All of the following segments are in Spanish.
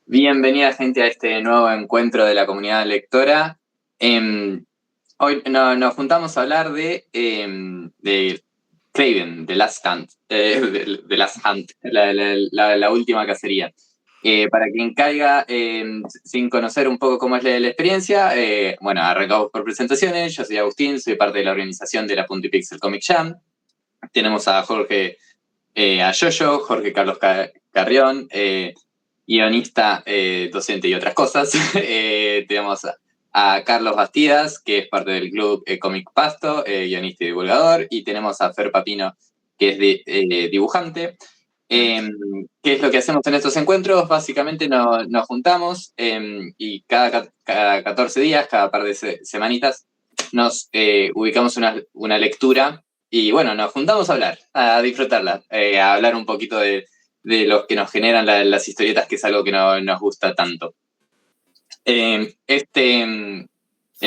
Bienvenida, gente, a este nuevo encuentro de la comunidad lectora. Hoy nos juntamos a hablar de Craven, The Last Hunt, The Last Hunt, la última cacería. Para quien caiga sin conocer un poco cómo es la experiencia, bueno, arrancamos por presentaciones. Yo soy Agustín, soy parte de la organización de la Punto y Pixel Comic Jam. Tenemos a Jorge, a Yoyo, Jorge Carlos Carrión, guionista, docente y otras cosas. Tenemos a Carlos Bastidas, que es parte del club Comic Pasto, guionista y divulgador, y tenemos a Fer Papino, que es dibujante. ¿Qué es lo que hacemos en estos encuentros? Básicamente nos juntamos y cada 14 días, cada par de semanitas, nos ubicamos una lectura y bueno, nos juntamos a hablar, a disfrutarla, a hablar un poquito de los que nos generan las historietas, que es algo que nos gusta tanto. Este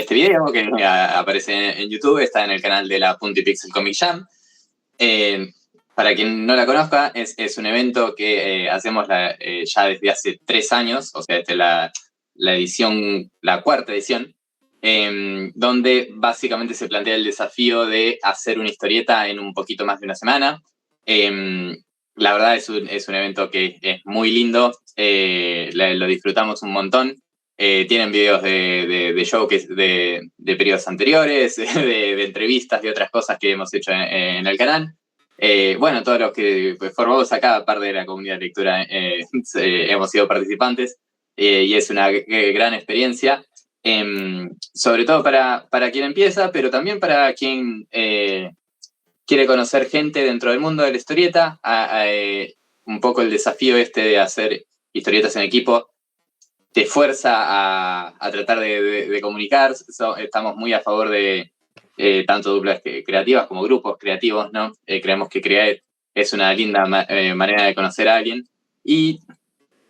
video que aparece en YouTube está en el canal de la Punto y Pixel Comic Jam. Para quien no la conozca, es un evento que hacemos ya desde hace 3 años, o sea, desde la edición, la cuarta edición, donde básicamente se plantea el desafío de hacer una historieta en un poquito más de una semana. La verdad es un evento que es muy lindo, lo disfrutamos un montón. Tienen videos de show de periodos anteriores, de entrevistas, de otras cosas que hemos hecho en el canal. Bueno, todos los que formamos acá, parte de la comunidad de lectura, hemos sido participantes y es una gran experiencia, sobre todo para quien empieza, pero también para quien quiere conocer gente dentro del mundo de la historieta. Un poco el desafío de hacer historietas en equipo te fuerza a tratar de comunicar. Estamos muy a favor de tanto duplas creativas como grupos creativos, ¿no? Creemos que crear es una linda manera de conocer a alguien. Y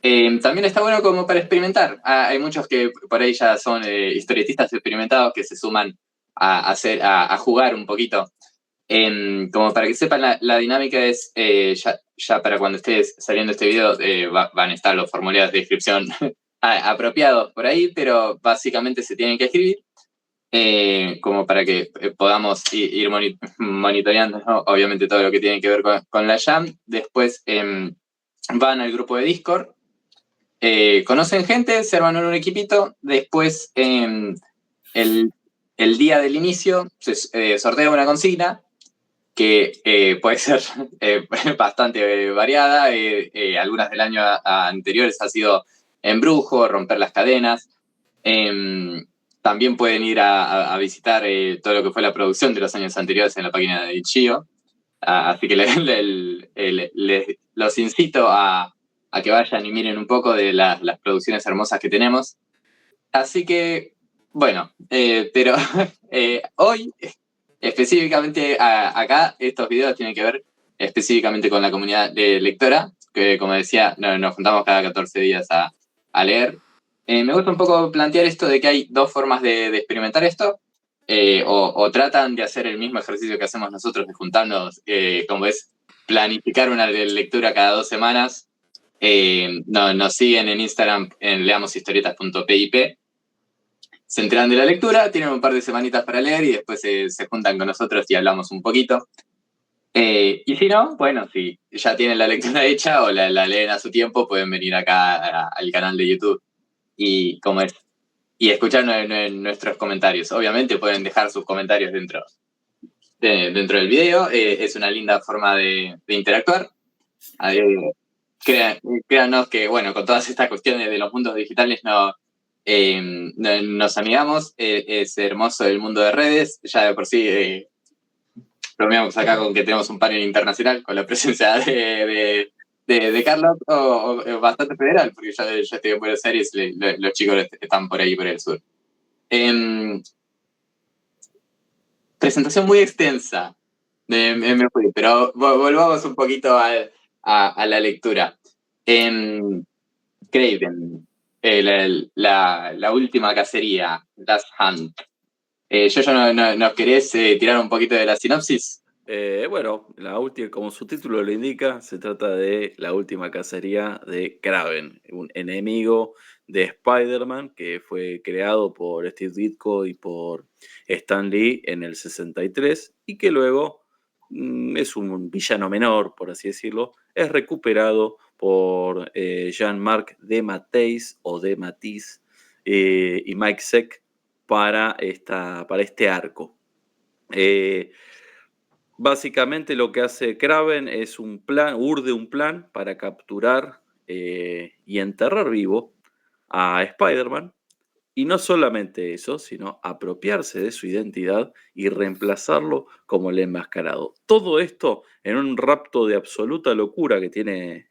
también está bueno como para experimentar. Hay muchos que por ahí ya son historietistas experimentados que se suman a jugar un poquito. Como para que sepan, la dinámica es, ya para cuando estés saliendo este video, van a estar los formularios de inscripción apropiados por ahí, pero básicamente se tienen que escribir como para que podamos ir monitoreando, ¿no? Obviamente todo lo que tiene que ver con la Jam. Después van al grupo de Discord, conocen gente, se arman un equipito. Después el día del inicio se sortea una consigna que puede ser bastante variada. Algunas del año anteriores ha sido embrujo, romper las cadenas. También pueden ir a visitar todo lo que fue la producción de los años anteriores en la página de Itch.io. Así que los incito a que vayan y miren un poco de las producciones hermosas que tenemos. Así que, bueno, pero hoy, específicamente acá, estos videos tienen que ver específicamente con la comunidad de lectora, que como decía, nos juntamos cada 14 días a leer. Me gusta un poco plantear esto de que hay dos formas de experimentar esto, o tratan de hacer el mismo ejercicio que hacemos nosotros de juntarnos, como es planificar una lectura cada 2 semanas. Nos siguen en Instagram en leamoshistorietas.pip, se enteran de la lectura, tienen un par de semanitas para leer y después se juntan con nosotros y hablamos un poquito. Y si no, bueno, si ya tienen la lectura hecha o la leen a su tiempo, pueden venir acá al canal de YouTube y escuchar nuestros comentarios. Obviamente pueden dejar sus comentarios dentro del video. Es una linda forma de interactuar. Créanos que, bueno, con todas estas cuestiones de los mundos digitales nos amigamos. Es hermoso el mundo de redes. Ya de por sí bromeamos acá con que tenemos un panel internacional con la presencia de Carlos, o bastante federal, porque ya estoy en Buenos Aires, los chicos están por ahí, por el sur. Presentación muy extensa, me fui, pero volvamos un poquito a la lectura. Craven, la última cacería, Last Hunt. ¿Nos querés tirar un poquito de la sinopsis? Bueno, la última, como su título lo indica, se trata de la última cacería de Kraven, un enemigo de Spider-Man que fue creado por Steve Ditko y por Stan Lee en el 63 y que luego es un villano menor, por así decirlo, es recuperado por Jean-Marc Dematteis o Dematteis y Mike Zeck para este arco. Básicamente lo que hace Kraven es urde un plan para capturar y enterrar vivo a Spider-Man. Y no solamente eso, sino apropiarse de su identidad y reemplazarlo como el enmascarado. Todo esto en un rapto de absoluta locura que tiene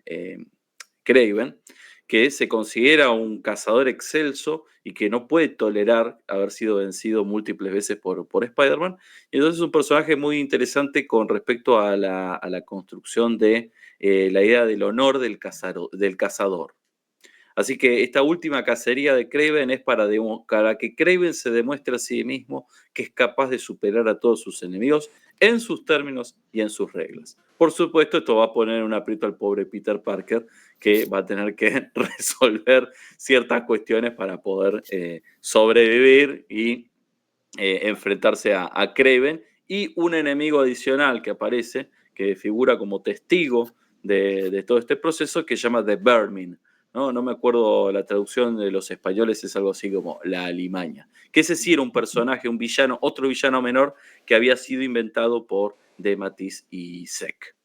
Kraven, que se considera un cazador excelso y que no puede tolerar haber sido vencido múltiples veces por Spider-Man. Y entonces es un personaje muy interesante con respecto a la construcción de la idea del honor del cazador. Así que esta última cacería de Kraven es para que Kraven se demuestre a sí mismo que es capaz de superar a todos sus enemigos en sus términos y en sus reglas. Por supuesto, esto va a poner un aprieto al pobre Peter Parker, que va a tener que resolver ciertas cuestiones para poder sobrevivir y enfrentarse a Kraven. Y un enemigo adicional que aparece, que figura como testigo de todo este proceso, que se llama The Vermin. No me acuerdo la traducción de los españoles, es algo así como la alimaña. Que ese sí era un personaje, un villano, otro villano menor que había sido inventado por Dematteis y Zeck.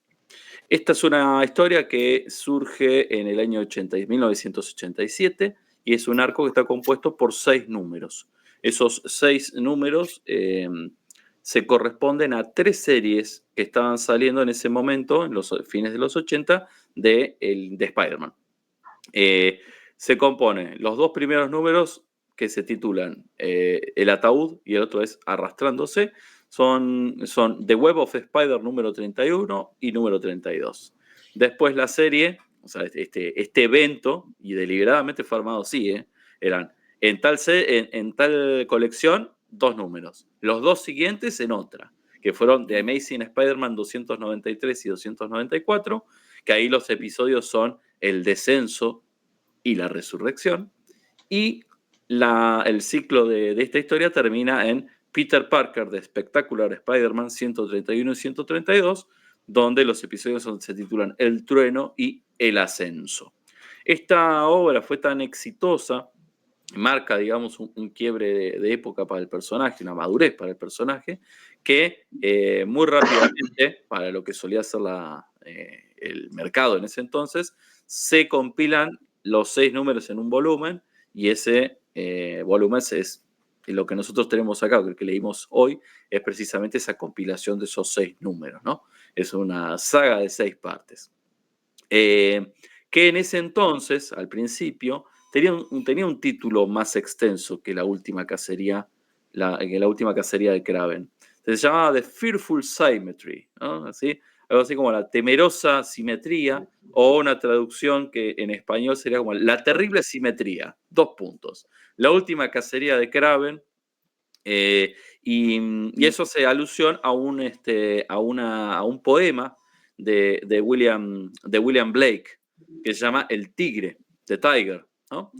Esta es una historia que surge en el año 1987 y es un arco que está compuesto por 6 números. Esos 6 números se corresponden a 3 series que estaban saliendo en ese momento, en los fines de los 80, de Spider-Man. Se compone los 2 primeros números que se titulan El ataúd y el otro es Arrastrándose. Son The Web of Spider número 31 y número 32. Después la serie, o sea, este evento, y deliberadamente fue armado así, eran en tal colección 2 números, los 2 siguientes en otra, que fueron The Amazing Spider-Man 293 y 294, que ahí los episodios son el descenso y la resurrección. Y el ciclo de esta historia termina en Peter Parker de Spectacular Spider-Man 131 y 132, donde los episodios se titulan El trueno y El ascenso. Esta obra fue tan exitosa, marca, digamos, un quiebre de época para el personaje, una madurez para el personaje, que muy rápidamente, para lo que solía ser el mercado en ese entonces, se compilan los 6 números en un volumen y ese volumen es lo que nosotros tenemos acá, el que leímos hoy, es precisamente esa compilación de esos 6 números, ¿no? Es una saga de 6 partes. Que en ese entonces, al principio, tenía un título más extenso que la última cacería, la última cacería de Kraven. Se llamaba The Fearful Symmetry, ¿no? Algo así como la temerosa simetría, o una traducción que en español sería como la terrible simetría, 2 puntos. La última cacería de Kraven, y eso hace alusión a un poema de William Blake que se llama El Tigre, The Tiger, ¿no?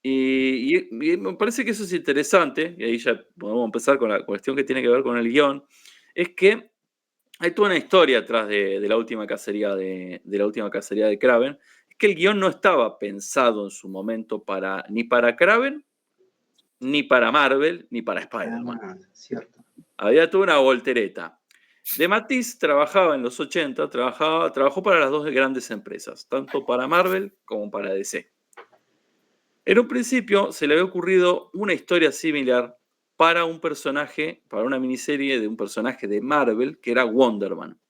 Y me parece que eso es interesante, y ahí ya podemos empezar con la cuestión que tiene que ver con el guión, es que hay toda una historia atrás de la última cacería de la última cacería de Kraven, es que el guión no estaba pensado en su momento ni para Kraven, ni para Marvel, ni para Spider-Man. Ah, cierto. Había toda una voltereta. Dematteis trabajaba en los 80, trabajó para las 2 grandes empresas, tanto para Marvel como para DC. En un principio se le había ocurrido una historia similar para una miniserie de un personaje de Marvel que era Wonder Man.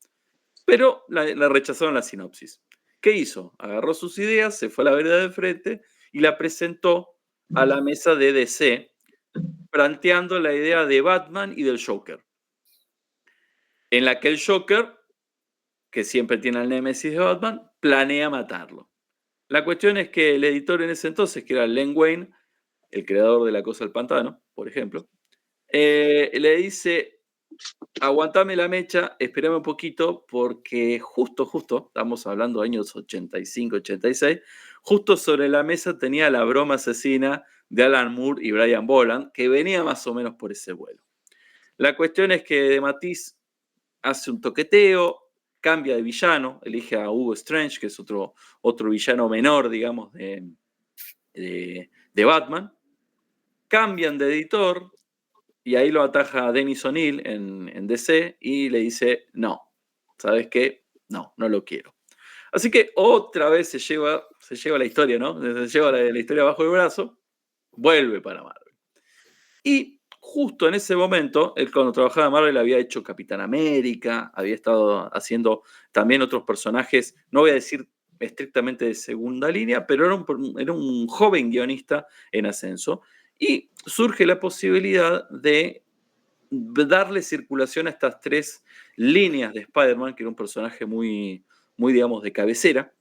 Pero la rechazaron la sinopsis. ¿Qué hizo? Agarró sus ideas, se fue a la vereda de frente y la presentó a la mesa de DC, planteando la idea de Batman y del Joker. En la que el Joker, que siempre tiene al némesis de Batman, planea matarlo. La cuestión es que el editor en ese entonces, que era Len Wein, el creador de La Cosa del Pantano, por ejemplo, le dice, aguantame la mecha, espérame un poquito, porque justo, estamos hablando de años 85, 86, justo sobre la mesa tenía la broma asesina de Alan Moore y Brian Boland, que venía más o menos por ese vuelo. La cuestión es que De Matisse hace un toqueteo, cambia de villano, elige a Hugo Strange, que es otro villano menor, digamos, de Batman. Cambian de editor y ahí lo ataja Dennis O'Neil en DC y le dice, no, ¿sabes qué? No lo quiero. Así que otra vez se lleva la historia, ¿no? Se lleva la historia bajo el brazo, vuelve para Marvel. Y justo en ese momento, él cuando trabajaba en Marvel había hecho Capitán América, había estado haciendo también otros personajes, no voy a decir estrictamente de segunda línea, pero era un joven guionista en ascenso. Y surge la posibilidad de darle circulación a estas tres líneas de Spider-Man, que era un personaje muy, digamos, de cabecera.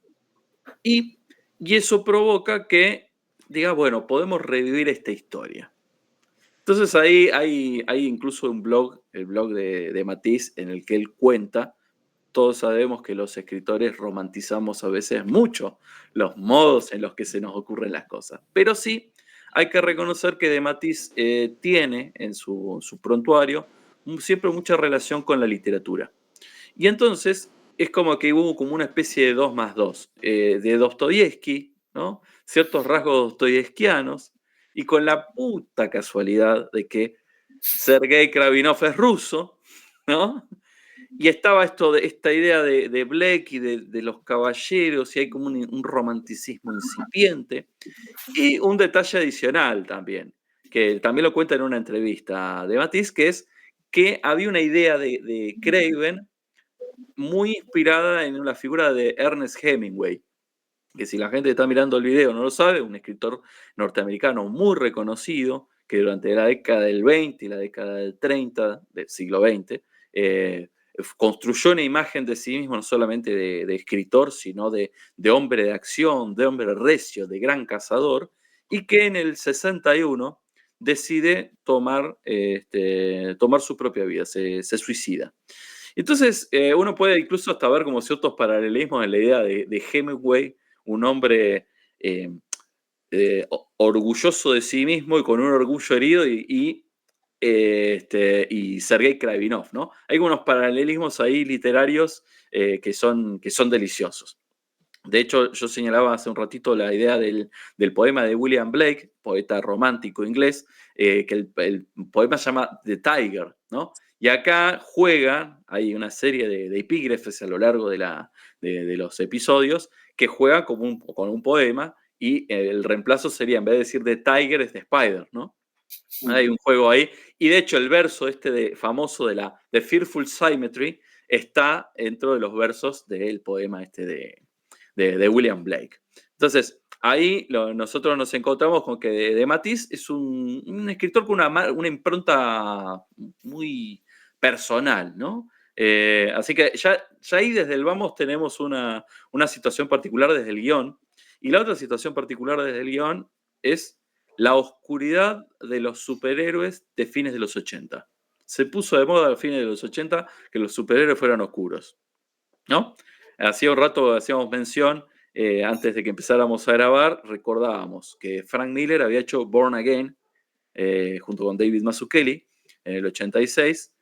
Y eso provoca que diga, bueno, podemos revivir esta historia. Entonces ahí hay incluso un blog, el blog de Matisse, en el que él cuenta. Todos sabemos que los escritores romantizamos a veces mucho los modos en los que se nos ocurren las cosas. Pero sí, hay que reconocer que De Matisse tiene en su prontuario siempre mucha relación con la literatura. Y entonces es como que hubo como una especie de 2 más 2, de Dostoyevsky, ¿no? Ciertos rasgos dostoyevskianos, y con la puta casualidad de que Sergei Kravinov es ruso, ¿no? Y estaba esta idea de Blake y de los caballeros, y hay como un romanticismo incipiente. Y un detalle adicional también, que también lo cuenta en una entrevista de Matisse, que es que había una idea de Craven muy inspirada en la figura de Ernest Hemingway, que si la gente está mirando el video no lo sabe, un escritor norteamericano muy reconocido, que durante la década del 20 y la década del 30 del siglo XX, construyó una imagen de sí mismo no solamente de escritor, sino de hombre de acción, de hombre recio, de gran cazador, y que en el 61 decide tomar su propia vida, se suicida. Entonces, uno puede incluso hasta ver como ciertos paralelismos en la idea de Hemingway, un hombre eh, orgulloso de sí mismo y con un orgullo herido, y Sergei Kravinov, ¿no? Hay unos paralelismos ahí literarios que son deliciosos. De hecho, yo señalaba hace un ratito la idea del poema de William Blake, poeta romántico inglés, que el poema se llama The Tiger, ¿no? Y acá hay una serie de epígrafes a lo largo de los episodios que juegan con un poema, y el reemplazo sería, en vez de decir The Tiger, es The Spider, ¿no? Hay un juego ahí. Y de hecho, el verso famoso de Fearful Symmetry está dentro de los versos del poema de William Blake. Entonces, ahí nosotros nos encontramos con que de Matisse es un escritor con una impronta muy personal, ¿no? Así que ya ahí desde el vamos tenemos una situación particular desde el guión. Y la otra situación particular desde el guión es la oscuridad de los superhéroes de fines de los 80. Se puso de moda a fines de los 80 que los superhéroes fueran oscuros, ¿no? Hacía un rato hacíamos mención, antes de que empezáramos a grabar, recordábamos que Frank Miller había hecho Born Again, junto con David Mazzucchelli, en el 86,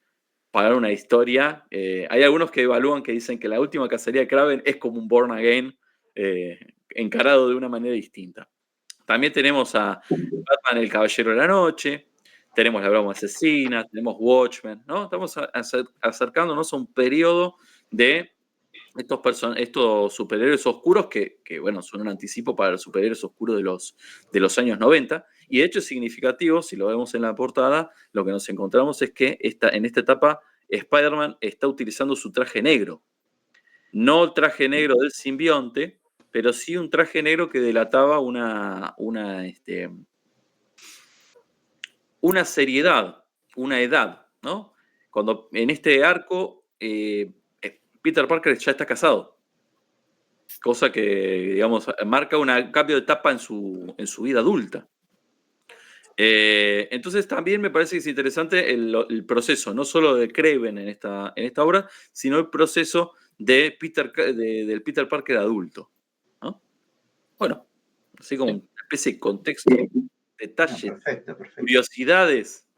para una historia. Hay algunos que evalúan, que dicen que la última cacería de Kraven es como un Born Again, encarado de una manera distinta. También tenemos a Batman, el Caballero de la Noche, tenemos La Broma Asesina, tenemos Watchmen, ¿no? Estamos acercándonos a un periodo de estos superhéroes oscuros que, bueno, son un anticipo para los superhéroes oscuros de los años 90. Y de hecho es significativo, si lo vemos en la portada, lo que nos encontramos es que en esta etapa Spider-Man está utilizando su traje negro. No el traje negro del simbionte, pero sí un traje negro que delataba una seriedad, una edad, ¿no? Cuando en este arco Peter Parker ya está casado, cosa que, digamos, marca un cambio de etapa en su vida adulta. Entonces también me parece que es interesante el proceso, no solo de Craven en esta obra, sino el proceso de del Peter Parker adulto, ¿no? Bueno, así como una especie de contexto, detalles, Perfecto. curiosidades.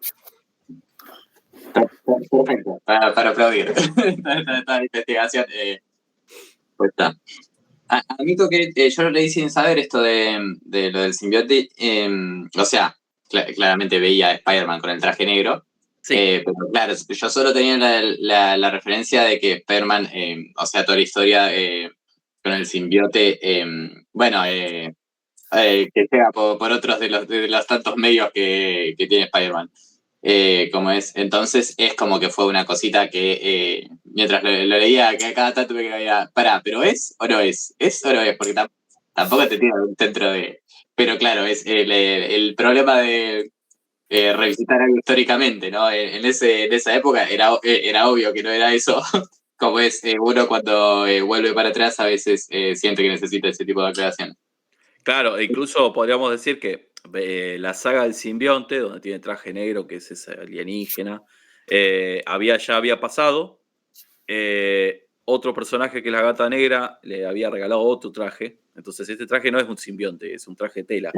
Perfecto, para aplaudir. Esta investigación. Pues está. Admito que yo lo leí sin saber esto de lo del simbionte. O sea, claramente veía a Spider-Man con el traje negro. Sí. Pero claro, yo solo tenía la referencia de que Spider-Man, o sea, toda la historia con el simbionte, que sea por otros de los tantos medios que tiene Spider-Man. Como es, entonces es como que fue una cosita que mientras lo leía, que cada tanto me quedaba, pará, ¿pero es o no es? ¿Es o no es? Porque tampoco te tira dentro de. Pero claro, es el problema de revisitar algo históricamente, ¿no? En esa época era obvio que no era eso. Como es, uno cuando vuelve para atrás a veces siente que necesita ese tipo de aclaración. Claro, incluso podríamos decir que la saga del simbionte, donde tiene traje negro, que es ese alienígena, ya había pasado. Otro personaje que es la Gata Negra le había regalado otro traje. Entonces este traje no es un simbionte, es un traje tela.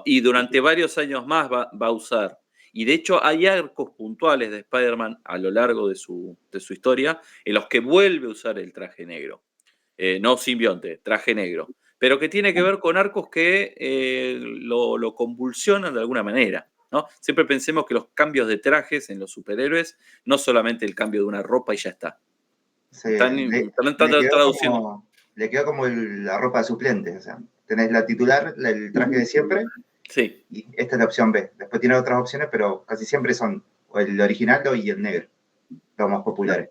Y durante varios años más va a usar. Y de hecho hay arcos puntuales de Spider-Man a lo largo de su historia en los que vuelve a usar el traje negro. No simbionte, traje negro. Pero que tiene que ver con arcos que lo convulsionan de alguna manera, ¿no? Siempre pensemos que los cambios de trajes en los superhéroes no solamente el cambio de una ropa y ya está. Traduciendo. Le quedó como la ropa suplente. O sea, tenés la titular, el traje de siempre. Sí. Y esta es la opción B. Después tiene otras opciones, pero casi siempre son o el original y el negro, los más populares.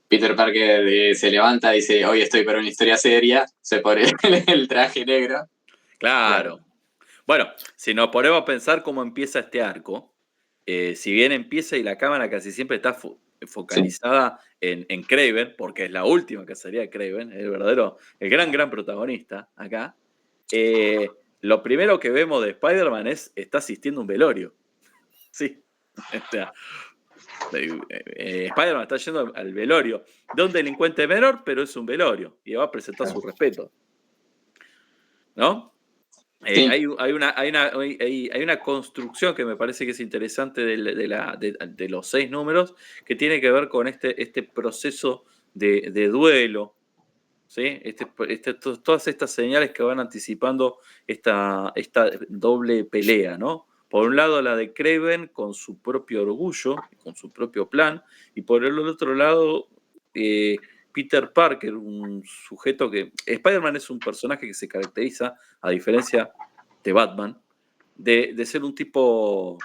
Peter Parker se levanta y dice, hoy estoy para una historia seria, se pone el traje negro. Claro. Bueno, si nos ponemos a pensar cómo empieza este arco, si bien empieza y la cámara casi siempre está focalizada en Kraven, porque es la última cacería de Kraven, el gran protagonista acá, lo primero que vemos de Spider-Man está asistiendo a un velorio. Sí. Spider-Man está yendo al velorio de un delincuente menor, pero es un velorio y va a presentar su respeto. ¿No? Sí. Hay una construcción que me parece que es interesante de los 6 números, que tiene que ver con este proceso de duelo, ¿sí? Todas estas señales que van anticipando esta doble pelea, ¿no? Por un lado la de Kraven con su propio orgullo, con su propio plan, y por el otro lado Peter Parker, un sujeto que... Spider-Man es un personaje que se caracteriza, a diferencia de Batman, de ser un tipo,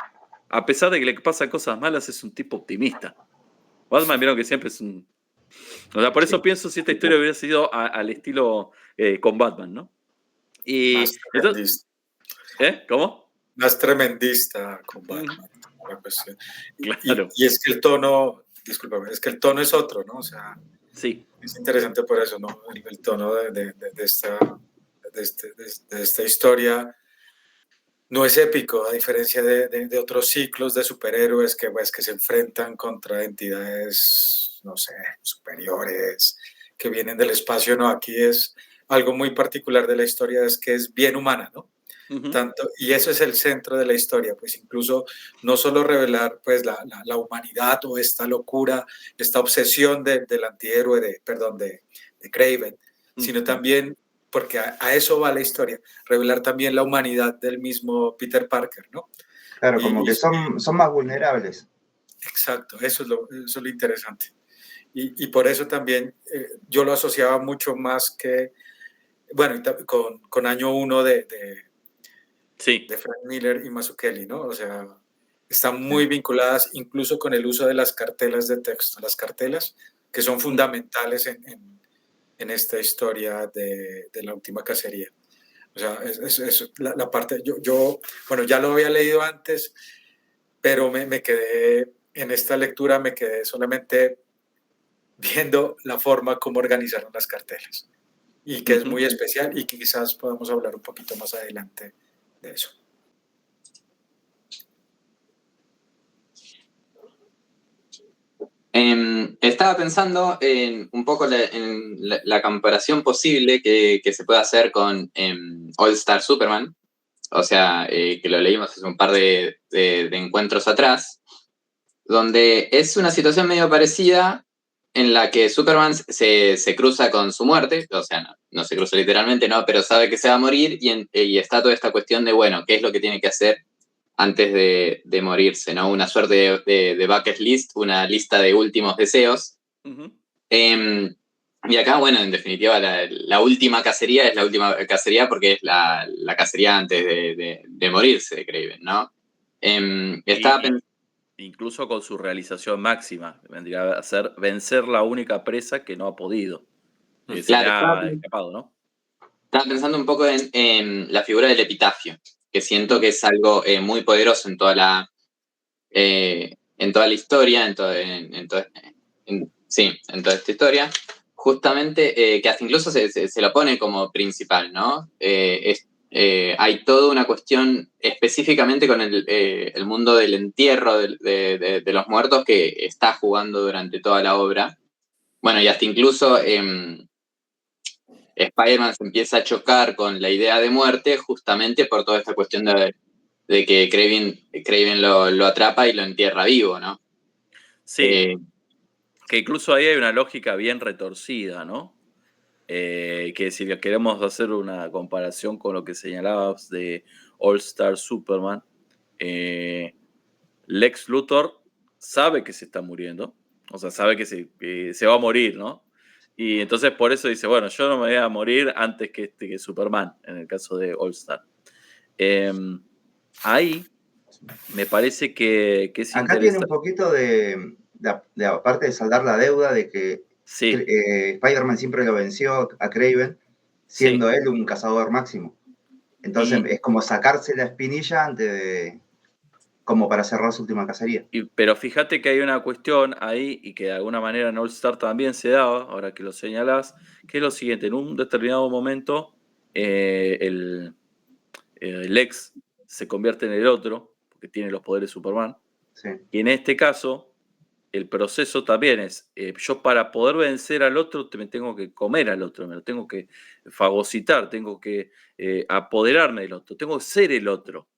a pesar de que le pasan cosas malas, es un tipo optimista. Batman, vieron que siempre es un... O sea, por eso pienso si esta historia hubiera sido al estilo con Batman, ¿no? Y más tremendista. entonces, ¿cómo? Más tremendista con Batman. La cuestión. Claro. Y es que el tono, discúlpame, es que el tono es otro, ¿no? O sea, sí. Es interesante por eso, ¿no? El tono de esta historia no es épico, a diferencia de otros ciclos de superhéroes que, pues, que se enfrentan contra entidades, no sé, superiores, que vienen del espacio, ¿no? Aquí es algo muy particular de la historia, es que es bien humana, ¿no? Y eso es el centro de la historia, pues incluso no solo revelar pues la humanidad o esta locura, esta obsesión del antihéroe, de Kraven, sino también, porque a eso va la historia, revelar también la humanidad del mismo Peter Parker, ¿no? Claro, como que son más vulnerables. Exacto, eso es lo interesante. Y por eso también yo lo asociaba mucho más que, bueno, con año 1 de Frank Miller y Mazzucchelli, ¿no? O sea, están muy vinculadas incluso con el uso de las cartelas de texto, las cartelas que son fundamentales en esta historia de la última cacería. O sea, es la parte, bueno, ya lo había leído antes, pero me quedé, en esta lectura me quedé solamente viendo la forma como organizaron las cartelas y que es muy especial y que quizás podamos hablar un poquito más adelante de eso. Estaba pensando en un poco en la comparación posible que se puede hacer con All Star Superman, o sea, que lo leímos hace un par de encuentros atrás, donde es una situación medio parecida en la que Superman se cruza con su muerte, o sea, no se cruza literalmente, no, pero sabe que se va a morir y está toda esta cuestión de, bueno, ¿qué es lo que tiene que hacer antes de morirse, ¿no? Una suerte de bucket list, una lista de últimos deseos. Ujú. Y acá, bueno, en definitiva, la última cacería es la última cacería porque es la cacería antes de morirse de Kraven, ¿no? Estaba pensando... Incluso con su realización máxima, vendría a ser vencer la única presa que no ha podido, que se le Claro, ha escapado, ¿no? estaba pensando un poco en la figura del epitafio, que siento que es algo muy poderoso en toda la historia, en toda esta historia, justamente que hasta incluso se lo pone como principal, ¿no? Hay toda una cuestión específicamente con el mundo del entierro de los muertos que está jugando durante toda la obra. Bueno, y hasta incluso Spider-Man se empieza a chocar con la idea de muerte justamente por toda esta cuestión de que Kraven lo atrapa y lo entierra vivo, ¿no? Sí, que incluso ahí hay una lógica bien retorcida, ¿no? Que si queremos hacer una comparación con lo que señalabas de All Star Superman, Lex Luthor sabe que se está muriendo, o sea, sabe que se va a morir, ¿no? Y entonces por eso dice, bueno, yo no me voy a morir antes que Superman, en el caso de All Star. Ahí me parece que es Acá tiene un interesante. poquito aparte de saldar la deuda de que Sí, Spider-Man siempre lo venció a Kraven, siendo él un cazador máximo. Entonces es como sacarse la espinilla antes de, como para cerrar su última cacería. pero fíjate que hay una cuestión ahí y que de alguna manera en All Star también se daba, ahora que lo señalás, que es lo siguiente, en un determinado momento el Lex se convierte en el otro, porque tiene los poderes de Superman, Sí. y en este caso el proceso también es, yo para poder vencer al otro me tengo que comer al otro, me lo tengo que fagocitar, tengo que apoderarme del otro, tengo que ser el otro.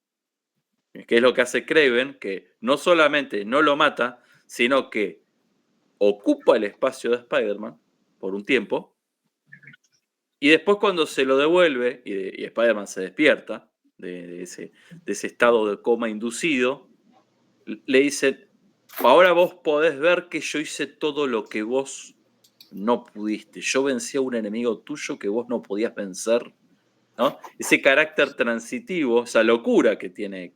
Que es lo que hace Kraven, que no solamente no lo mata, sino que ocupa el espacio de Spider-Man por un tiempo, y después cuando se lo devuelve y Spider-Man se despierta de ese estado de coma inducido, le dice, ahora vos podés ver que yo hice todo lo que vos no pudiste, yo vencí a un enemigo tuyo que vos no podías vencer, ¿no? Ese carácter transitivo, esa locura que tiene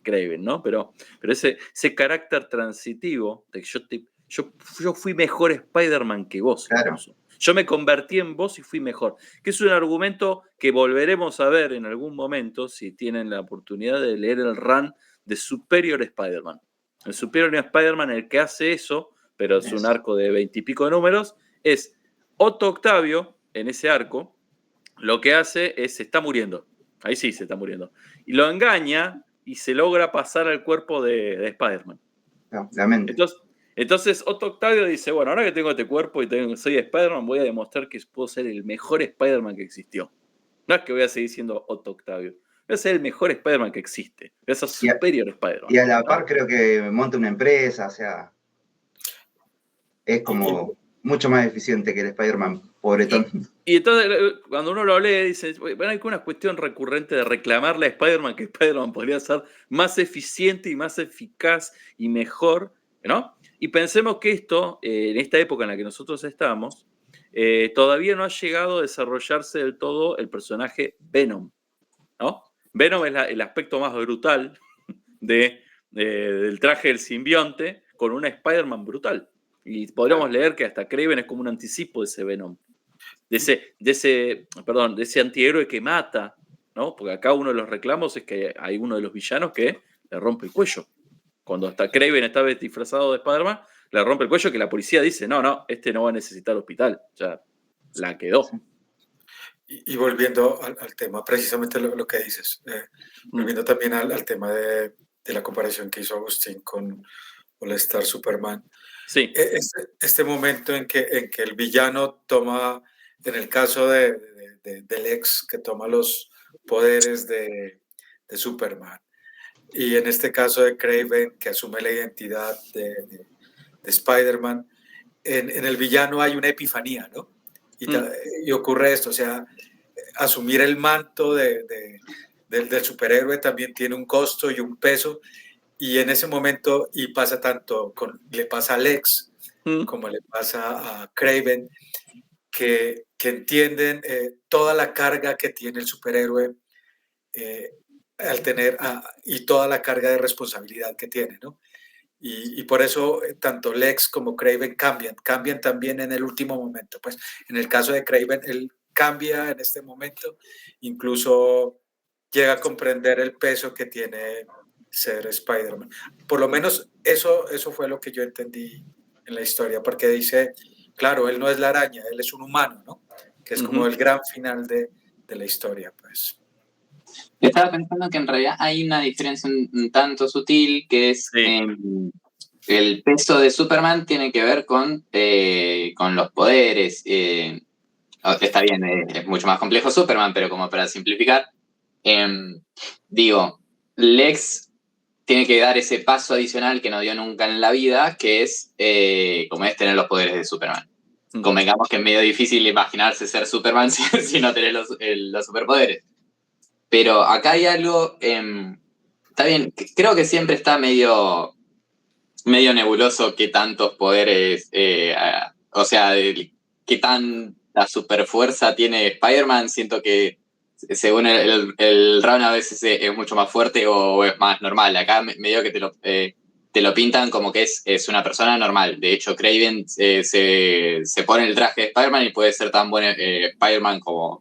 Kraven, ¿no? Pero ese carácter transitivo de que yo fui mejor Spider-Man que vos, Claro. incluso. Yo me convertí en vos y fui mejor. Que es un argumento que volveremos a ver en algún momento si tienen la oportunidad de leer el run de Superior Spider-Man. El Superior Spider-Man, el que hace eso, pero es un arco de 20 y pico de números, es Otto Octavio en ese arco. Lo que hace es, se está muriendo. Ahí sí se está muriendo. Y lo engaña y se logra pasar al cuerpo de Spider-Man. No, la mente. Entonces Otto Octavio dice, bueno, ahora que tengo este cuerpo y soy Spider-Man, voy a demostrar que puedo ser el mejor Spider-Man que existió. No es que voy a seguir siendo Otto Octavio. Voy a ser el mejor Spider-Man que existe. Voy a ser Superior Spider-Man. Y a la par ¿no? creo que monta una empresa, o sea, es como mucho más eficiente que el Spider-Man pobretón. Y entonces, cuando uno lo lee, dice, bueno, hay una cuestión recurrente de reclamarle a Spider-Man que Spider-Man podría ser más eficiente y más eficaz y mejor, ¿no? Y pensemos que esto, en esta época en la que nosotros estamos, todavía no ha llegado a desarrollarse del todo el personaje Venom, ¿no? Venom es el aspecto más brutal del traje del simbionte con una Spider-Man brutal. Y podríamos leer que hasta Kraven es como un anticipo de ese Venom. De ese antihéroe que mata, ¿no? Porque acá uno de los reclamos es que hay uno de los villanos que le rompe el cuello. Cuando hasta Kraven está disfrazado de Spider-Man, le rompe el cuello que la policía dice, no, este no va a necesitar hospital. Ya la quedó. Sí. Y volviendo al tema, precisamente lo que dices, volviendo también al tema de la comparación que hizo Agustín con All Star Superman, Sí. Este momento en que el villano toma, en el caso del Lex, que toma los poderes de Superman, y en este caso de Kraven, que asume la identidad de Spider-Man, en el villano hay una epifanía, ¿no? Y ocurre esto, o sea, asumir el manto del superhéroe también tiene un costo y un peso, y en ese momento, y pasa tanto, le pasa a Lex como le pasa a Kraven, que entienden toda la carga que tiene el superhéroe al tener, y toda la carga de responsabilidad que tiene, ¿no? Y por eso tanto Lex como Kraven cambian también en el último momento. Pues en el caso de Kraven, él cambia en este momento, incluso llega a comprender el peso que tiene ser Spider-Man. Por lo menos eso fue lo que yo entendí en la historia, porque dice, claro, él no es la araña, él es un humano, ¿no? Que es como el gran final de la historia, pues. Yo estaba pensando que en realidad hay una diferencia un tanto sutil, que es el peso de Superman tiene que ver con los poderes. Está bien, es mucho más complejo Superman, pero como para simplificar, digo, Lex tiene que dar ese paso adicional que no dio nunca en la vida, que es como es tener los poderes de Superman. Convengamos que es medio difícil imaginarse ser Superman si no tenés los superpoderes. Pero acá hay algo, está bien, creo que siempre está medio nebuloso qué tantos poderes, o sea, qué tanta superfuerza tiene Spider-Man. Siento que según el run a veces es mucho más fuerte o es más normal. Acá medio que te lo pintan como que es una persona normal. De hecho, Kraven se pone el traje de Spider-Man y puede ser tan buen Spider-Man como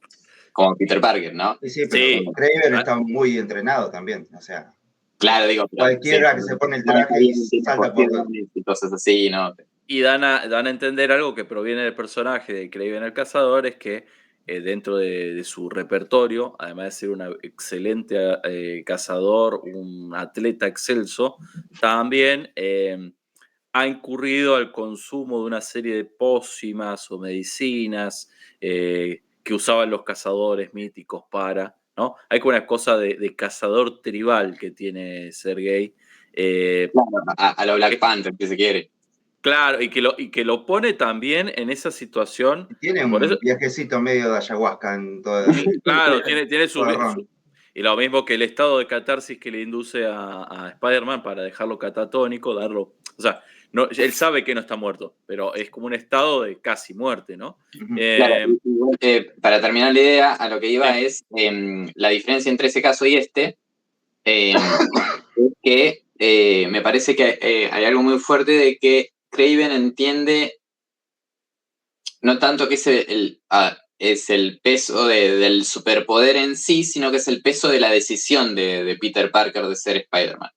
Peter Parker, ¿no? Sí, pero Kraven está muy entrenado también, o sea. Claro, digo, pero cualquiera que se pone el traje y salta por todo. Y cosas así, ¿no? Y dan a entender algo que proviene del personaje de Kraven el Cazador, es que dentro de su repertorio, además de ser un excelente cazador, un atleta excelso, también ha incurrido al consumo de una serie de pócimas o medicinas que usaban los cazadores míticos para, ¿no? Hay como una cosa de cazador tribal que tiene Sergei. Claro, a lo Black Panther, que se quiere. Claro, y que lo pone también en esa situación. Tiene un viajecito medio de ayahuasca en todo. Claro, tiene su. Y lo mismo que el estado de catarsis que le induce a Spider-Man para dejarlo catatónico, darlo. O sea, no, él sabe que no está muerto, pero es como un estado de casi muerte, ¿no? Claro, para terminar la idea, a lo que iba es la diferencia entre ese caso y este, es que me parece que hay algo muy fuerte de que Kraven entiende no tanto que es el peso del superpoder en sí, sino que es el peso de la decisión de Peter Parker de ser Spider-Man.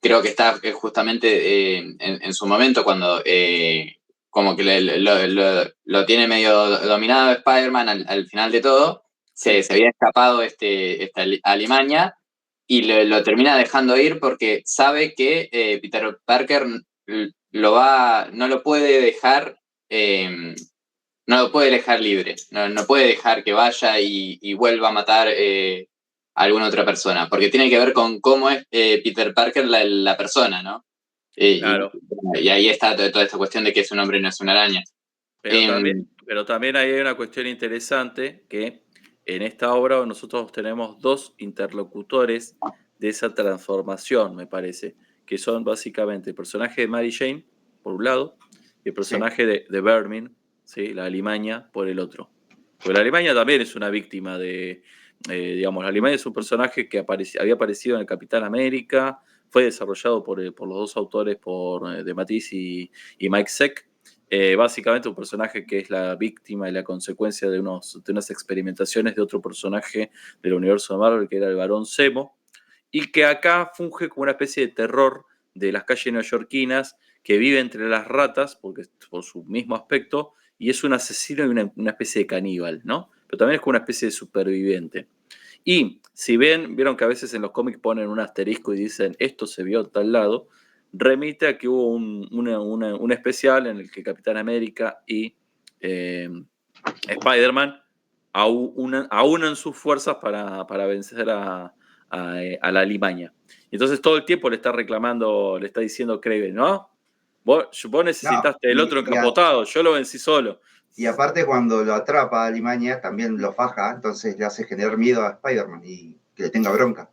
Creo que está justamente en su momento cuando como que lo tiene medio dominado Spider-Man al final de todo. Se había escapado esta alimaña y lo termina dejando ir porque sabe que Peter Parker no lo puede dejar libre, no puede dejar que vaya y vuelva a matar a alguna otra persona, porque tiene que ver con cómo es Peter Parker la persona, ¿no? Claro. Y ahí está toda esta cuestión de que es un hombre y no es una araña. Pero también ahí hay una cuestión interesante, que en esta obra nosotros tenemos dos interlocutores de esa transformación, me parece, que son básicamente el personaje de Mary Jane, por un lado, y el personaje de Vermin, ¿sí? La alimaña, por el otro. Porque la alimaña también es una víctima digamos, la alimaña es un personaje que había aparecido en el Capitán América, fue desarrollado por los dos autores, de Matisse y Mike Zeck. Básicamente un personaje que es la víctima y la consecuencia de unas experimentaciones de otro personaje del universo de Marvel, que era el Barón Zemo, y que acá funge como una especie de terror de las calles neoyorquinas, que vive entre las ratas, por su mismo aspecto, y es un asesino y una especie de caníbal, ¿no? Pero también es como una especie de superviviente. Y si vieron que a veces en los cómics ponen un asterisco y dicen esto se vio a tal lado, remite a que hubo un especial en el que Capitán América y Spider-Man aunan sus fuerzas para vencer a la Alimaña. Entonces todo el tiempo le está reclamando, le está diciendo Kraven, ¿no? Vos necesitaste el otro encapotado, yo lo vencí solo. Y aparte cuando lo atrapa a Alimaña también lo faja, entonces le hace generar miedo a Spider-Man y que le tenga bronca.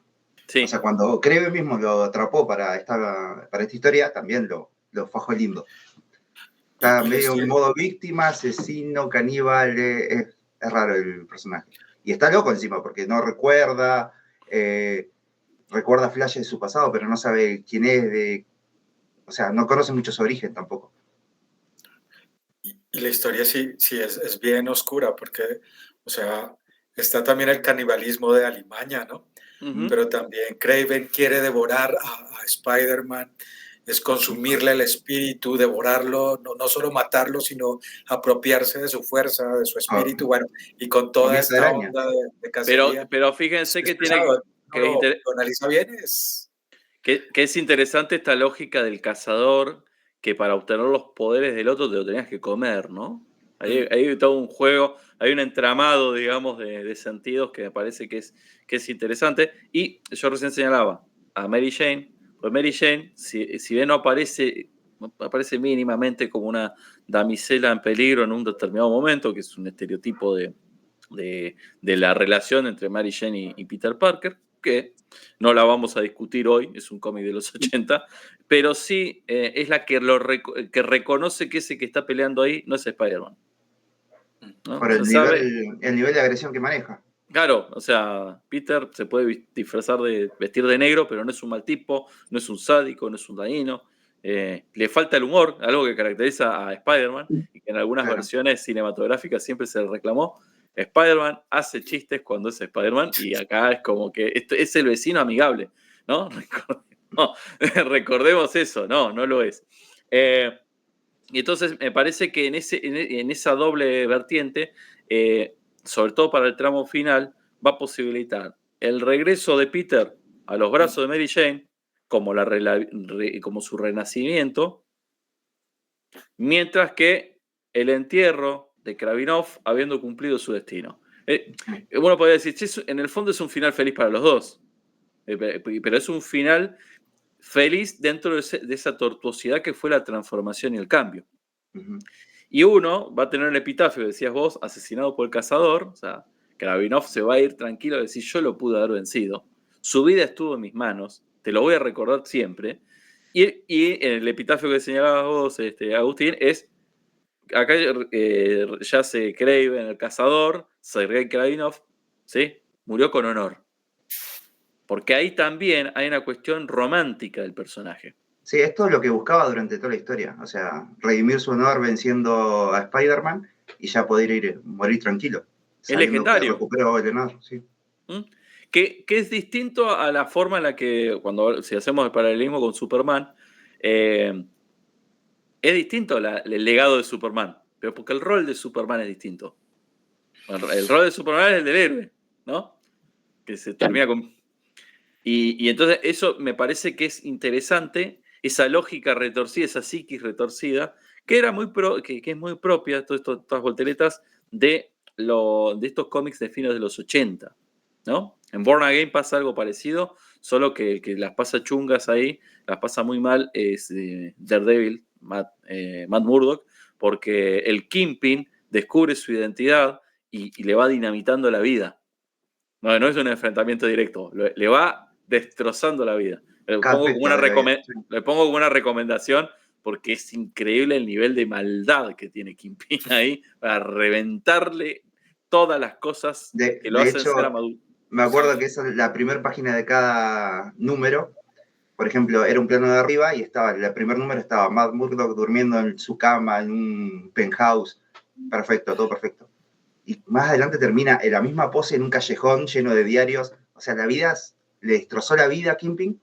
Sí. O sea, cuando Kraven mismo lo atrapó para esta historia, también lo fajó lindo. Está medio en modo víctima, asesino, caníbal, es raro el personaje. Y está loco encima, porque no recuerda flashes de su pasado, pero no sabe quién es, o sea, no conoce mucho su origen tampoco. Y la historia sí es bien oscura, porque, o sea, está también el canibalismo de Alimaña, ¿no? Uh-huh. Pero también Kraven quiere devorar a Spider-Man, es consumirle el espíritu, devorarlo, no solo matarlo, sino apropiarse de su fuerza, de su espíritu, bueno, y con toda esta onda de cacería. Pero fíjense que tiene lo analiza bien, que es interesante esta lógica del cazador, que para obtener los poderes del otro te lo tenías que comer, ¿no? Hay todo un juego, hay un entramado, digamos, de sentidos que me parece que es interesante. Y yo recién señalaba a Mary Jane, pues Mary Jane, si bien no aparece mínimamente como una damisela en peligro en un determinado momento, que es un estereotipo de la relación entre Mary Jane y Peter Parker, que no la vamos a discutir hoy, es un cómic de los 80, pero sí es la que reconoce que ese que está peleando ahí no es Spider-Man, ¿no? Por el nivel de agresión que maneja. Claro, o sea, Peter se puede vestir de negro, pero no es un mal tipo, no es un sádico, no es un dañino. Le falta el humor, algo que caracteriza a Spider-Man y que en algunas versiones cinematográficas siempre se le reclamó. Spider-Man hace chistes cuando es Spider-Man y acá es como que es el vecino amigable, ¿no? Recordemos eso, no lo es. Y entonces me parece que en esa doble vertiente, sobre todo para el tramo final, va a posibilitar el regreso de Peter a los brazos de Mary Jane como su renacimiento, mientras que el entierro de Kravinov habiendo cumplido su destino. Uno podría decir, en el fondo es un final feliz para los dos, pero es un final feliz dentro de esa tortuosidad que fue la transformación y el cambio. Uh-huh. Y uno va a tener el epitafio, decías vos, asesinado por el cazador, o sea, Kravinov se va a ir tranquilo a decir, yo lo pude haber vencido, su vida estuvo en mis manos, te lo voy a recordar siempre. Y en el epitafio que señalabas vos, Agustín, es acá yace Kraven, el cazador, Sergei Kravinov, ¿sí? Murió con honor. Porque ahí también hay una cuestión romántica del personaje. Sí, esto es lo que buscaba durante toda la historia. O sea, redimir su honor venciendo a Spider-Man y ya poder morir tranquilo. Es legendario. Que recuperó el honor, sí. Que es distinto a la forma en la que, si hacemos el paralelismo con Superman, es distinto el legado de Superman, pero porque el rol de Superman es distinto. Bueno, el rol de Superman es el del héroe, ¿no? Que se termina con... Y entonces eso me parece que es interesante, esa lógica retorcida, esa psiquis retorcida, que es muy propia, todas estas volteretas, de estos cómics de fines de los 80, ¿no? En Born Again pasa algo parecido, solo que las pasa chungas ahí, las pasa muy mal, es Daredevil, Matt Murdock, porque el Kingpin descubre su identidad y le va dinamitando la vida. No es un enfrentamiento directo, le va destrozando la vida. Le pongo como una recomendación porque es increíble el nivel de maldad que tiene Kingpin ahí para reventarle todas las cosas que lo hacen ser amaduro. Me acuerdo que esa es la primera página de cada número. Por ejemplo, era un plano de arriba y el primer número estaba Matt Murdock durmiendo en su cama en un penthouse. Perfecto, todo perfecto. Y más adelante termina en la misma pose en un callejón lleno de diarios. O sea, le destrozó la vida a Kingpin.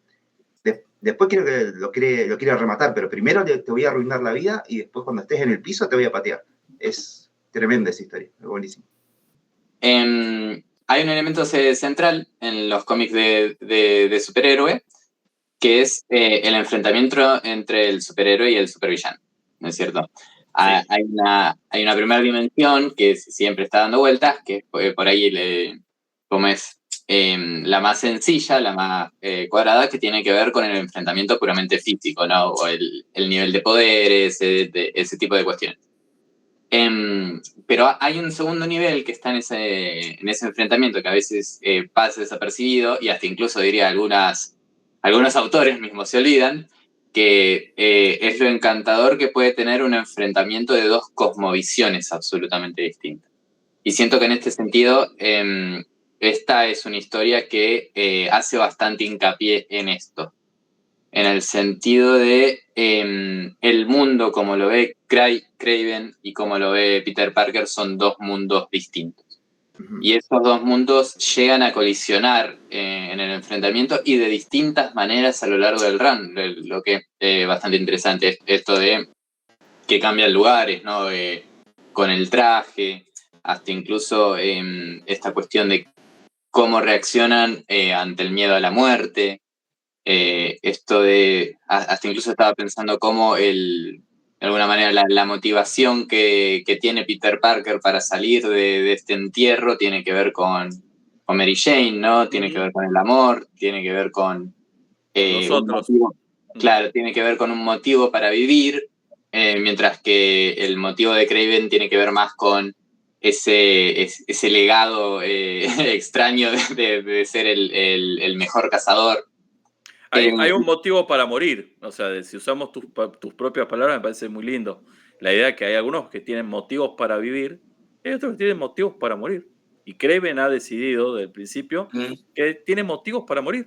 Después creo que lo quiere rematar, pero primero te voy a arruinar la vida y después cuando estés en el piso te voy a patear. Es tremenda esa historia, es buenísimo. Hay un elemento central en los cómics de superhéroe, que es el enfrentamiento entre el superhéroe y el supervillano, ¿no es cierto? Hay una primera dimensión que siempre está dando vueltas, que por ahí como es la más sencilla, la más cuadrada, que tiene que ver con el enfrentamiento puramente físico, ¿no? O el nivel de poderes, ese tipo de cuestiones. Pero hay un segundo nivel que está en ese enfrentamiento que a veces pasa desapercibido y hasta incluso diría algunos autores mismos se olvidan, que es lo encantador que puede tener un enfrentamiento de dos cosmovisiones absolutamente distintas. Y siento que en este sentido, esta es una historia que hace bastante hincapié en esto, en el sentido de el mundo como lo ve Kraven y como lo ve Peter Parker son dos mundos distintos. Y esos dos mundos llegan a colisionar en el enfrentamiento y de distintas maneras a lo largo del run, lo que es bastante interesante, esto de que cambian lugares, ¿no? Con el traje, hasta incluso esta cuestión de cómo reaccionan ante el miedo a la muerte. Esto de, hasta incluso estaba pensando cómo de alguna manera la motivación que tiene Peter Parker para salir de este entierro tiene que ver con Mary Jane, ¿no? Tiene que ver con el amor, tiene que ver con nosotros. Claro, tiene que ver con un motivo para vivir, mientras que el motivo de Kraven tiene que ver más con ese legado extraño de ser el mejor cazador. Hay un motivo para morir, o sea, si usamos tus propias palabras me parece muy lindo. La idea es que hay algunos que tienen motivos para vivir y hay otros que tienen motivos para morir. Y Kraven ha decidido desde el principio que tiene motivos para morir.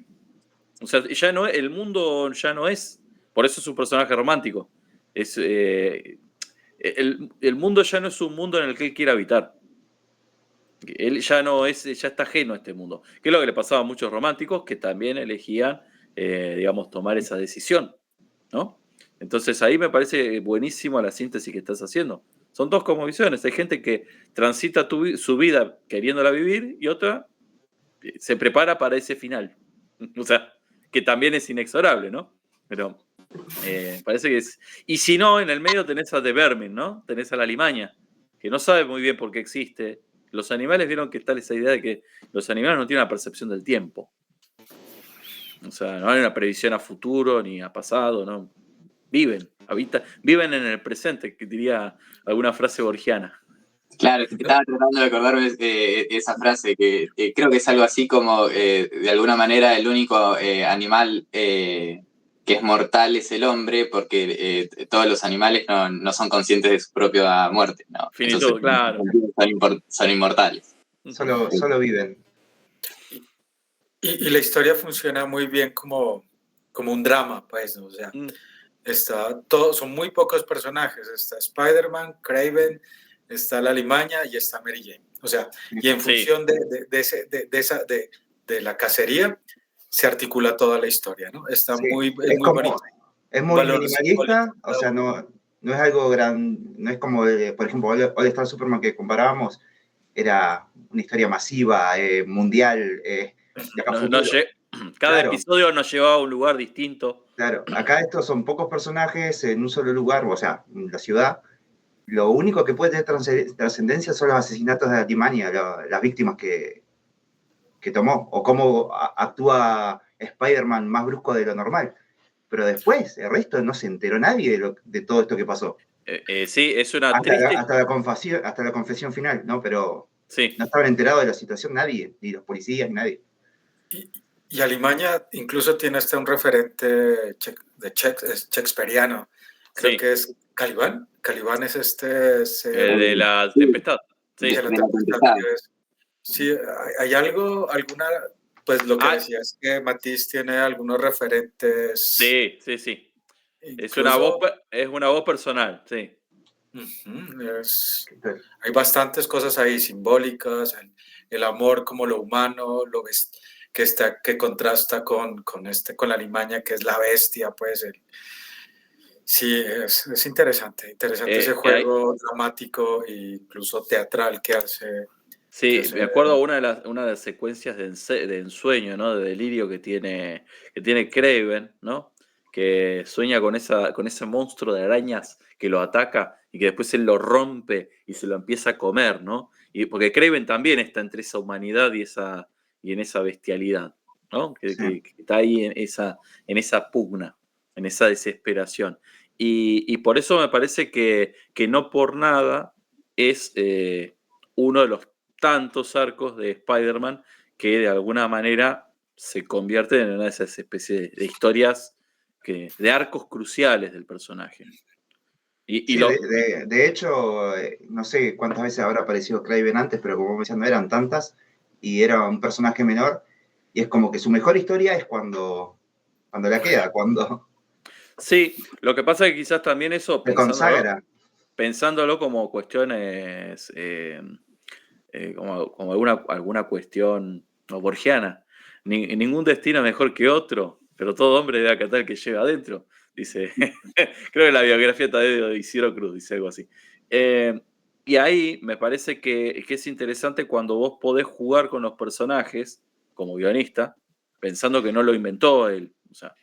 O sea, el mundo ya no es, por eso es un personaje romántico. El mundo ya no es un mundo en el que él quiere habitar. Él ya está ajeno a este mundo. Que es lo que le pasaba a muchos románticos que también elegían digamos, tomar esa decisión, ¿no? Entonces ahí me parece buenísimo la síntesis que estás haciendo. Son dos cosmovisiones. Hay gente que transita su vida queriéndola vivir y otra se prepara para ese final. O sea, que también es inexorable, ¿no? Pero parece que es... Y si no, en el medio tenés a The Vermin, ¿no? Tenés a la alimaña, que no sabe muy bien por qué existe. Los animales vieron que está esa idea de que los animales no tienen una percepción del tiempo. O sea, no hay una previsión a futuro ni a pasado, ¿no? Viven en el presente, que diría alguna frase borgiana. Claro, estaba tratando de acordarme esa frase, que creo que es algo así como, de alguna manera, el único animal que es mortal es el hombre, porque todos los animales no son conscientes de su propia muerte, ¿no? Finito, entonces, claro. Son inmortales. Solo viven. Y la historia funciona muy bien como un drama, pues, ¿no? O sea, son muy pocos personajes. Está Spider-Man, Kraven, está la alimaña y está Mary Jane. O sea, y en función de la cacería se articula toda la historia, ¿no? Está muy bonito. Es muy minimalista, o sea, no es algo gran, no es como, por ejemplo, All Star Superman que comparábamos, era una historia masiva, mundial, cada episodio nos llevaba a un lugar distinto. Claro, acá estos son pocos personajes en un solo lugar, o sea, en la ciudad. Lo único que puede tener trascendencia son los asesinatos de Alemania, las víctimas que tomó, o cómo actúa Spider-Man más brusco de lo normal. Pero después, el resto no se enteró nadie de todo esto que pasó. Sí, es una hasta la confesión final, ¿no? Pero no estaban enterados de la situación nadie, ni los policías, ni nadie. Y Alimaña incluso tiene hasta un referente shakespeariano. Creo que es Calibán. Calibán es de la tempestad. Sí, de la tempestad. Sí, hay alguna... Pues lo que decía es que Matisse tiene algunos referentes. Sí. Incluso, es una voz personal, sí. Hay bastantes cosas ahí simbólicas, el amor como lo humano, que contrasta con la alimaña, que es la bestia, pues. Sí, es interesante ese juego dramático e incluso teatral que hace Sí, Entonces, me acuerdo una de las secuencias de ensueño, ¿no? De delirio que tiene Kraven, ¿no? Que sueña con ese monstruo de arañas que lo ataca y que después él lo rompe y se lo empieza a comer, ¿no? Y porque Kraven también está entre esa humanidad y en esa bestialidad, ¿no? Que está ahí en esa pugna, en esa desesperación. Y por eso me parece que no por nada es uno de los tantos arcos de Spider-Man que de alguna manera se convierten en una de esas especies de historias de arcos cruciales del personaje. Sí, de hecho, no sé cuántas veces habrá aparecido Kraven antes, pero como me decían, no eran tantas, y era un personaje menor, y es como que su mejor historia es cuando la queda, cuando Sí, lo que pasa es que quizás también eso, se consagra. pensándolo como cuestiones, como alguna cuestión no, borgiana. Ningún destino es mejor que otro, pero todo hombre debe acatar el que lleva adentro. Dice, creo que la biografía de Isidro Cruz dice algo así. Y ahí me parece que es interesante cuando vos podés jugar con los personajes como guionista, pensando que no lo inventó él. O sea,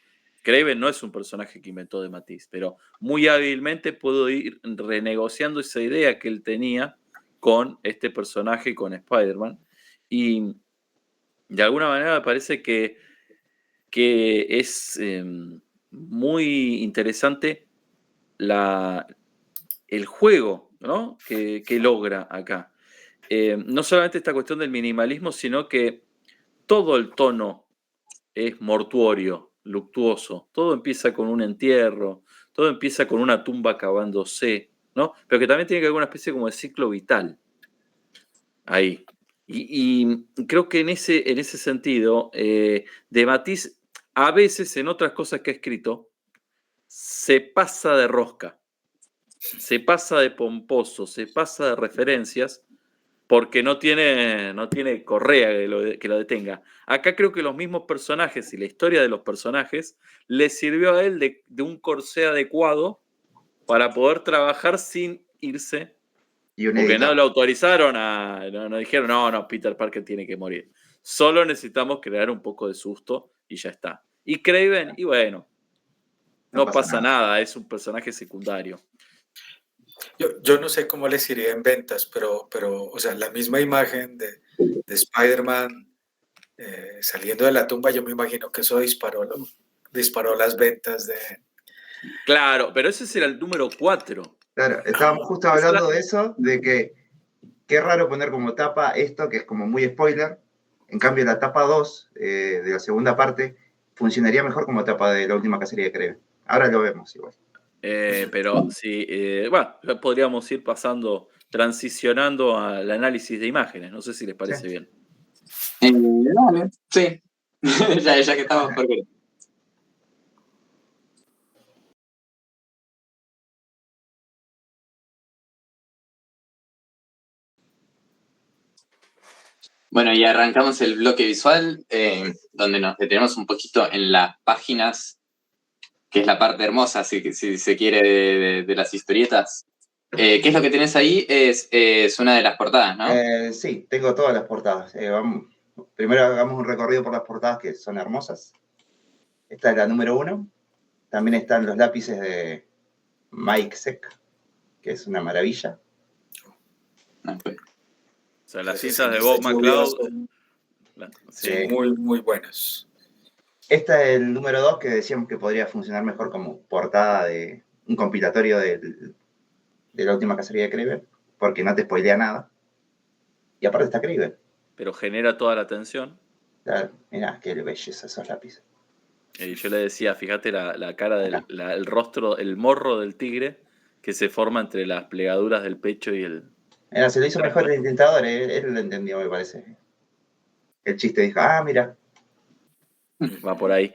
Kraven no es un personaje que inventó de Matisse, pero muy hábilmente puedo ir renegociando esa idea que él tenía con este personaje, con Spider-Man. Y de alguna manera me parece que es muy interesante el juego, ¿no? que logra acá. No solamente esta cuestión del minimalismo, sino que todo el tono es mortuorio, luctuoso. Todo empieza con un entierro, todo empieza con una tumba acabándose, ¿no? Pero que también tiene que haber una especie como de ciclo vital ahí. Y creo que en ese sentido, de Matisse, a veces en otras cosas que ha escrito, se pasa de rosca, se pasa de pomposo, se pasa de referencias, porque no tiene correa que lo detenga. Acá creo que los mismos personajes y la historia de los personajes le sirvió a él de un corsé adecuado para poder trabajar sin irse, Y un porque no editor. lo autorizaron no dijeron, no, Peter Parker tiene que morir. Solo necesitamos crear un poco de susto y ya está. Y Kraven, y bueno, no pasa nada, es un personaje secundario. Yo no sé cómo les iría en ventas, pero o sea, la misma imagen de Spider-Man saliendo de la tumba, yo me imagino que eso disparó las ventas de... Claro, pero ese será el número 4. Claro, estábamos justo hablando de eso, de que qué raro poner como tapa esto, que es como muy spoiler. En cambio, la tapa 2 de la segunda parte funcionaría mejor como tapa de la última cacería de Kraven. Ahora lo vemos igual. Pero sí, bueno, podríamos ir transicionando al análisis de imágenes. No sé si les parece bien. Dale, sí. ya que estamos por ver. Bueno, y arrancamos el bloque visual, donde nos detenemos un poquito en las páginas, que es la parte hermosa, si se quiere, de las historietas. ¿Qué es lo que tenés ahí? Es una de las portadas, ¿no? Sí, tengo todas las portadas. Primero hagamos un recorrido por las portadas que son hermosas. Esta es la número 1. También están los lápices de Mike Zeck, que es una maravilla. O sea, las cintas de Bob McCloud. Sí, muy, muy buenas. Esta es el número 2 que decíamos que podría funcionar mejor como portada de un compilatorio de la última cacería de Kraven, porque no te spoilea nada. Y aparte está Kraven. Pero genera toda la atención. Claro, mirá, qué belleza esos lápices. Y yo le decía, fíjate la cara el rostro, el morro del tigre que se forma entre las plegaduras del pecho y el... Mira, se lo hizo mejor el intentador, él lo entendió, me parece. El chiste dijo, mira. Va por ahí.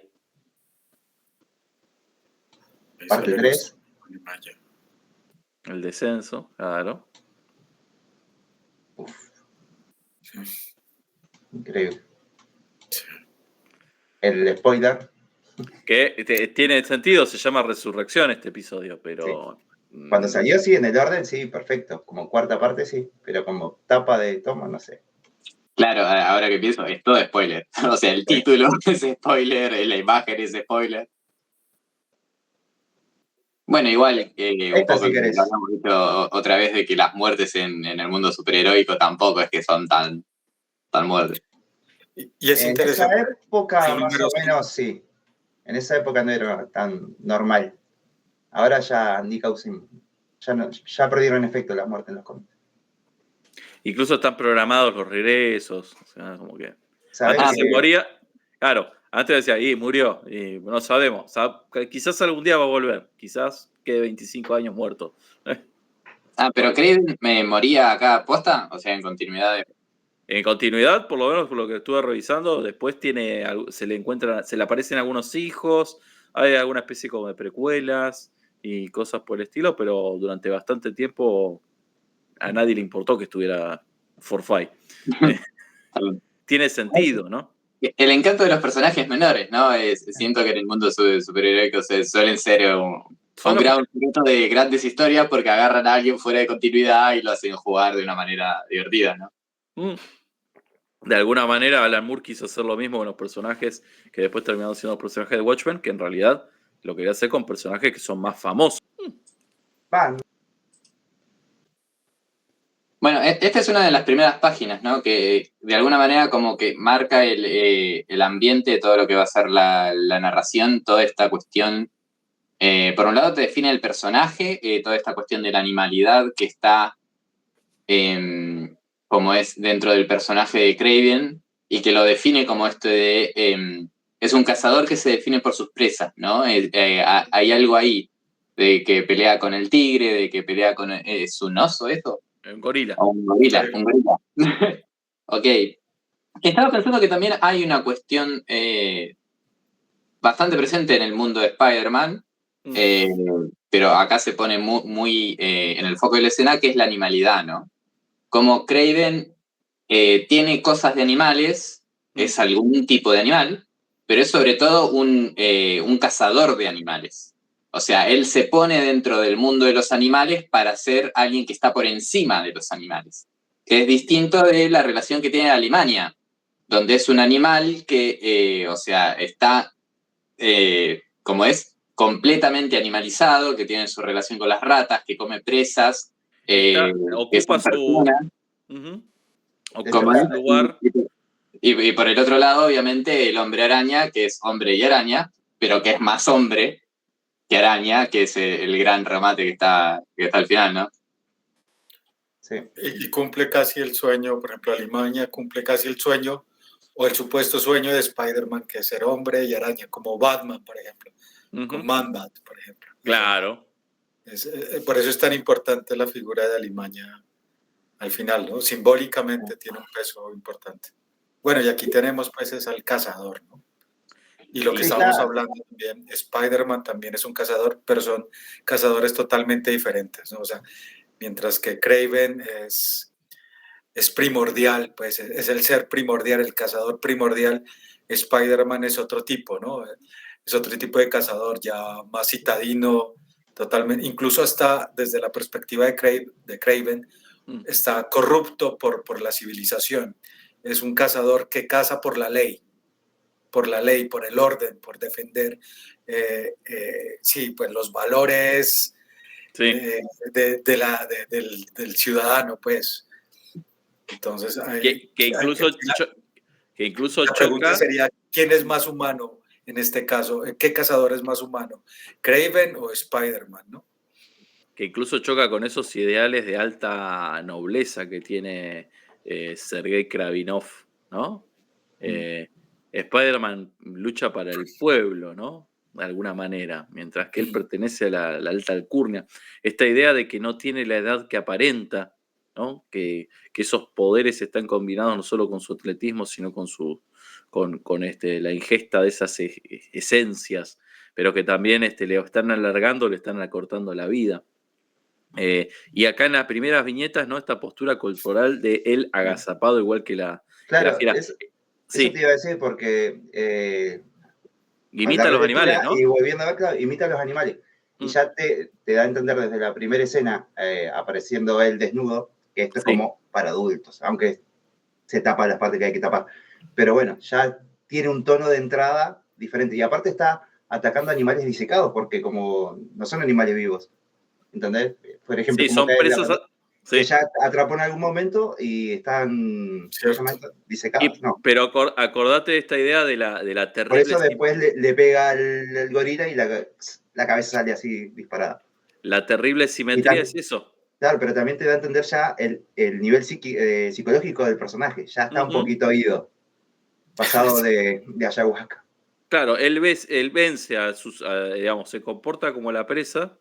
Parte 3. El descenso, claro. Uf. Increíble. El spoiler. Que tiene sentido, se llama Resurrección este episodio, pero Cuando salió, sí, en el orden, sí, perfecto. Como cuarta parte, sí. Pero como tapa de tomo, no sé. Claro, ahora que pienso, es todo spoiler. O sea, el título es spoiler, la imagen es spoiler. Bueno, igual, un Esta poco sí lo querés. hablamos dicho otra vez de que las muertes en el mundo superheroico tampoco es que son tan muertes. Y es En esa interesante. época, Hay más o números menos, sí. En esa época no era tan normal. Ahora ya ni causan, ya perdieron efecto las muertes en los cómics. Incluso están programados los regresos. O sea, como que. ¿Sabés Antes se que moría. Claro, antes decía, murió. Y no sabemos. Quizás algún día va a volver. Quizás quede 25 años muerto. Pero Kraven me moría acá posta, o sea, en continuidad de... En continuidad, por lo menos por lo que estuve revisando, después se le aparecen algunos hijos, hay alguna especie como de precuelas y cosas por el estilo, pero durante bastante tiempo a nadie le importó que estuviera Forfait. Tiene sentido, ¿no? El encanto de los personajes menores, ¿no? Siento que en el mundo superheroico suelen ser un gran fruto de grandes historias porque agarran a alguien fuera de continuidad y lo hacen jugar de una manera divertida, ¿no? De alguna manera, Alan Moore quiso hacer lo mismo con los personajes que después terminaron siendo los personajes de Watchmen, que en realidad lo quería hacer con personajes que son más famosos. Bueno, esta es una de las primeras páginas, ¿no? Que de alguna manera como que marca el ambiente de todo lo que va a ser la narración, toda esta cuestión. Por un lado te define el personaje, toda esta cuestión de la animalidad que está como es dentro del personaje de Kraven y que lo define como esto de... es un cazador que se define por sus presas, ¿no? Hay algo ahí de que pelea con el tigre, de que pelea con... ¿Es un oso esto? Un gorila. O un gorila, un gorila. Ok. Estaba pensando que también hay una cuestión bastante presente en el mundo de Spider-Man, pero acá se pone muy en el foco de la escena, que es la animalidad, ¿no? Como Kraven tiene cosas de animales, es algún tipo de animal, pero es sobre todo un cazador de animales. O sea, él se pone dentro del mundo de los animales para ser alguien que está por encima de los animales. Que es distinto de la relación que tiene Alemania, donde es un animal que, o sea, está, como es, completamente animalizado, que tiene su relación con las ratas, que come presas, que Ocupa son personas. Ocupa su lugar. Y por el otro lado, obviamente, el hombre araña, que es hombre y araña, pero que es más hombre que araña, que es el gran remate que está al final, ¿no? Sí. Y cumple casi el sueño, por ejemplo, Alimaña cumple casi el sueño o el supuesto sueño de Spider-Man, que es ser hombre y araña, como Batman, por ejemplo, con Man-Bat, por ejemplo. Claro. Por eso es tan importante la figura de Alimaña al final, ¿no? Simbólicamente tiene un peso importante. Bueno, y aquí tenemos pues es al cazador, ¿no? Y lo que estábamos hablando también, Spider-Man también es un cazador, pero son cazadores totalmente diferentes, ¿no? O sea, mientras que Kraven es primordial, pues es el ser primordial, el cazador primordial, Spider-Man es otro tipo, ¿no? Es otro tipo de cazador, ya más citadino, totalmente, incluso hasta desde la perspectiva de Kraven, está corrupto por la civilización. Es un cazador que caza por la ley, por el orden, por defender, sí, pues los valores del ciudadano, pues. Entonces, que incluso la pregunta sería, ¿quién es más humano en este caso? ¿Qué cazador es más humano? ¿Kraven o Spider-Man, no? Que incluso choca con esos ideales de alta nobleza que tiene Sergei Kravinov, ¿no? Spider-Man lucha para el pueblo, ¿no? De alguna manera, mientras que él pertenece a la alta alcurnia. Esta idea de que no tiene la edad que aparenta, ¿no? Que esos poderes están combinados no solo con su atletismo, sino con la ingesta de esas esencias, pero que también le están alargando, le están acortando la vida. Y acá en las primeras viñetas, ¿no? Esta postura corporal de él agazapado, igual que la fiera. Eso te iba a decir porque... imita a los animales, ¿no? Y volviendo a ver, claro, imita a los animales. y ya te da a entender desde la primera escena, apareciendo él desnudo, que esto es como para adultos, aunque se tapa las partes que hay que tapar. Pero bueno, ya tiene un tono de entrada diferente. Y aparte está atacando animales disecados, porque como no son animales vivos, ¿entendés? Por ejemplo, Sí, como son presas. que ya atrapó en algún momento y están disecados. Pero acordate de esta idea de la terrible... Por eso después le pega al gorila y la cabeza sale así disparada. La terrible simetría es eso. Claro, pero también te da a entender ya el nivel psicológico del personaje. Ya está un poquito ido, pasado de ayahuasca. Claro, él vence a sus, digamos, se comporta como la presa.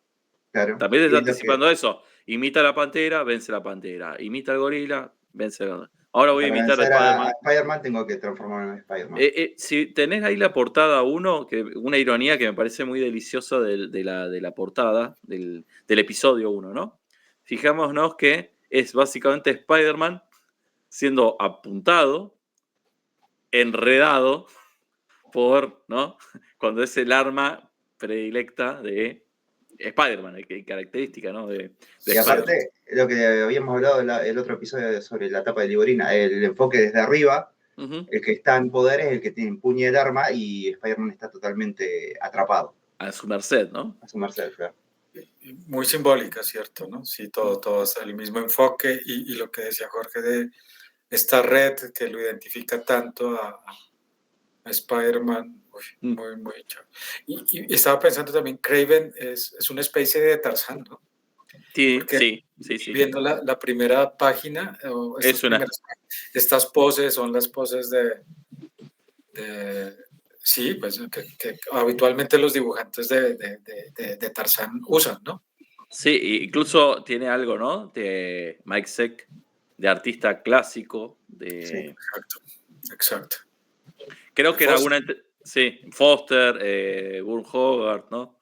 Claro. También te está anticipando eso. Imita a la pantera, vence a la pantera. Imita al gorila, vence al gorila. Ahora voy a imitar a Spider-Man. A Spider-Man tengo que transformarme en Spider-Man. Si tenés ahí la portada 1, una ironía que me parece muy deliciosa de la portada del episodio 1, ¿no? Fijémonos que es básicamente Spider-Man siendo apuntado, enredado por, ¿no? Cuando es el arma predilecta de Spider-Man, característica, ¿no? Y aparte, lo que habíamos hablado el otro episodio sobre la tapa de Liborina, el enfoque desde arriba, el que está en poder es el que empuña el arma y Spider-Man está totalmente atrapado. A su merced, ¿no? A su merced, claro. Muy simbólica, ¿cierto? ¿No? Sí, todo es el mismo enfoque y lo que decía Jorge de esta red que lo identifica tanto a Spider-Man, muy, muy chévere. Y estaba pensando también, Kraven es una especie de Tarzán, ¿no? Sí. Viendo la primera página, estas poses son las poses sí, pues que habitualmente los dibujantes de Tarzán usan, ¿no? Sí, incluso tiene algo, ¿no? De Mike Zeck, de artista clásico. Sí, exacto. Creo que era alguna... Sí, Foster, Burn Hogarth, ¿no?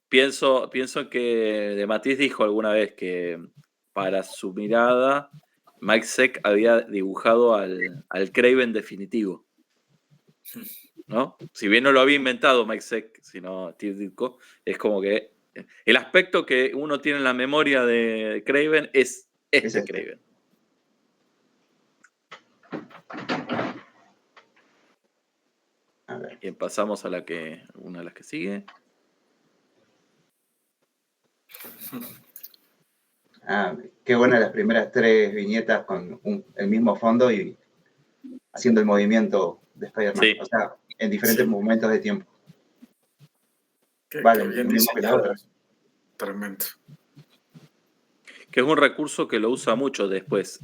Pienso que de Matisse dijo alguna vez que para su mirada Mike Zeck había dibujado al Kraven definitivo, ¿no? Si bien no lo había inventado Mike Zeck, sino Steve Ditko, es como que el aspecto que uno tiene en la memoria de Kraven es Kraven. A ver. Bien, pasamos a una de las que sigue. Qué buenas las primeras 3 viñetas con el mismo fondo y haciendo el movimiento de Spider-Man. Sí. O sea, en diferentes momentos de tiempo. Qué bien mismo que la otra. Tremendo. Que es un recurso que lo usa mucho después.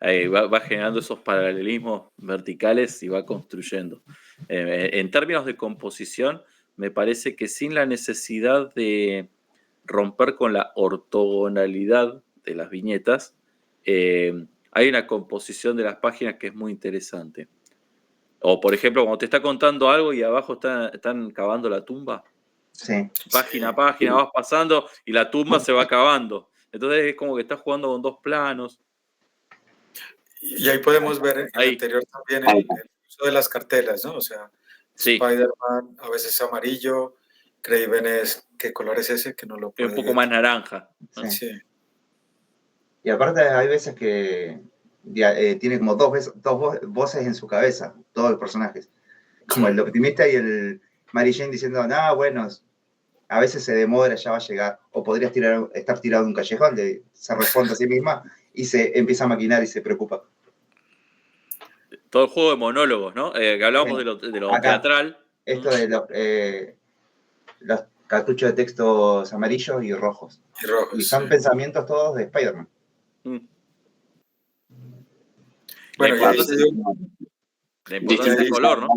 Va generando esos paralelismos verticales y va construyendo. En términos de composición, me parece que sin la necesidad de romper con la ortogonalidad de las viñetas, hay una composición de las páginas que es muy interesante. O, por ejemplo, cuando te está contando algo y abajo están cavando la tumba. Sí. Página a página vas pasando y la tumba se va cavando. Entonces es como que estás jugando con 2 planos. Y ahí podemos ver en el anterior también el uso de las cartelas, ¿no? O sea, Spider-Man a veces es amarillo, Kraven ¿qué color es ese? Que no lo puedo un poco más naranja. Sí. Y aparte hay veces que tiene como dos voces en su cabeza, todos los personajes. Como el optimista y el Mary Jane diciendo, no, bueno, a veces se demora, ya va a llegar. O podrías estar tirado en un callejón, se responde a sí misma y se empieza a maquinar y se preocupa. Todo el juego de monólogos, ¿no? Que hablábamos de lo acá, teatral. Esto de los cartuchos de textos amarillos y rojos. Y son pensamientos todos de Spider-Man. Bueno, y ahí se dio la importancia del color, ¿no?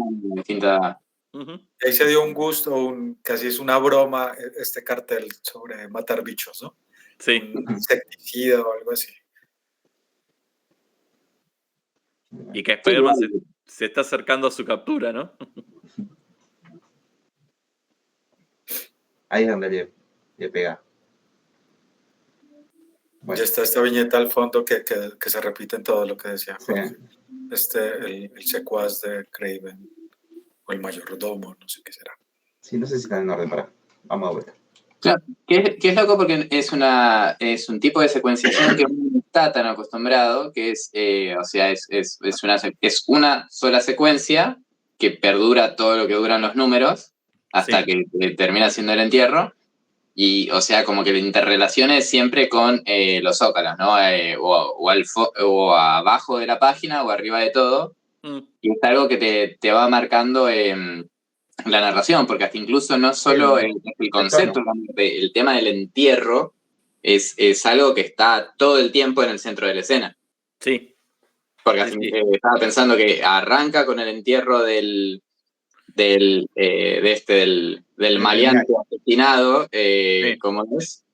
Ahí se dio un gusto, casi es una broma este cartel sobre matar bichos, ¿no? Sí. Un insecticida o algo así. Y que Spider-Man se está acercando a su captura, ¿no? Ahí es donde le pega. Bueno. Ya está esta viñeta al fondo que se repite en todo lo que decía Jorge. Sí. El secuaz de Kraven, o el mayordomo, no sé qué será. Sí, no sé si está en orden para. vamos de vuelta. Claro, que es loco porque es un tipo de secuenciación que uno no está tan acostumbrado, que es, o sea, es una sola secuencia que perdura todo lo que duran los números hasta Sí. que termina siendo el entierro. Y, o sea, como que la interrelación es siempre con los zócalos, ¿no? O abajo de la página o arriba de todo. Mm. Y es algo que te va marcando la narración, porque hasta incluso no solo el concepto, el tema del entierro es algo que está todo el tiempo en el centro de la escena. Sí. Porque Sí, sí. estaba pensando que arranca con el entierro del maleante asesinado, Sí. como es,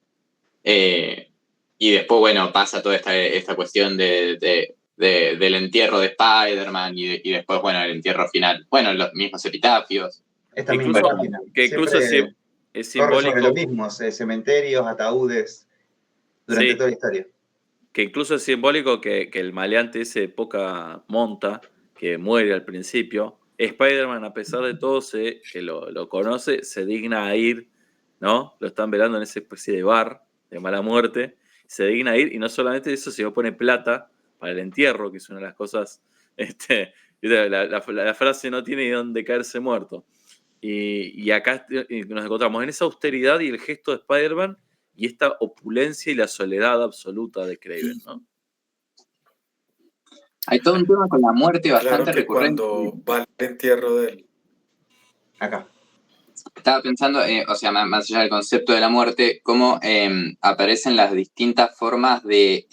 y después, bueno, pasa toda esta cuestión del entierro de Spider-Man y después, bueno, el entierro final. Bueno, los mismos epitafios. Esta Que misma incluso, página. que incluso Siempre es corre sobre lo simbólico. mismo, cementerios, ataúdes, durante Sí. toda la historia. Que incluso es simbólico que el maleante ese de poca monta, que muere al principio, Spider-Man, a pesar de todo, que lo conoce, se digna a ir, ¿no? Lo están velando en esa especie de bar de mala muerte, se digna a ir, y no solamente eso, sino pone plata para el entierro, que es una de las cosas, la frase no tiene ni dónde caerse muerto. Y acá nos encontramos en esa austeridad y el gesto de Spider-Man y esta opulencia y la soledad absoluta de Kraven, ¿no? Hay todo un tema con la muerte bastante Claro que recurrente. cuando va al entierro de él. Acá. Estaba pensando, o sea, más allá del concepto de la muerte, cómo aparecen las distintas formas de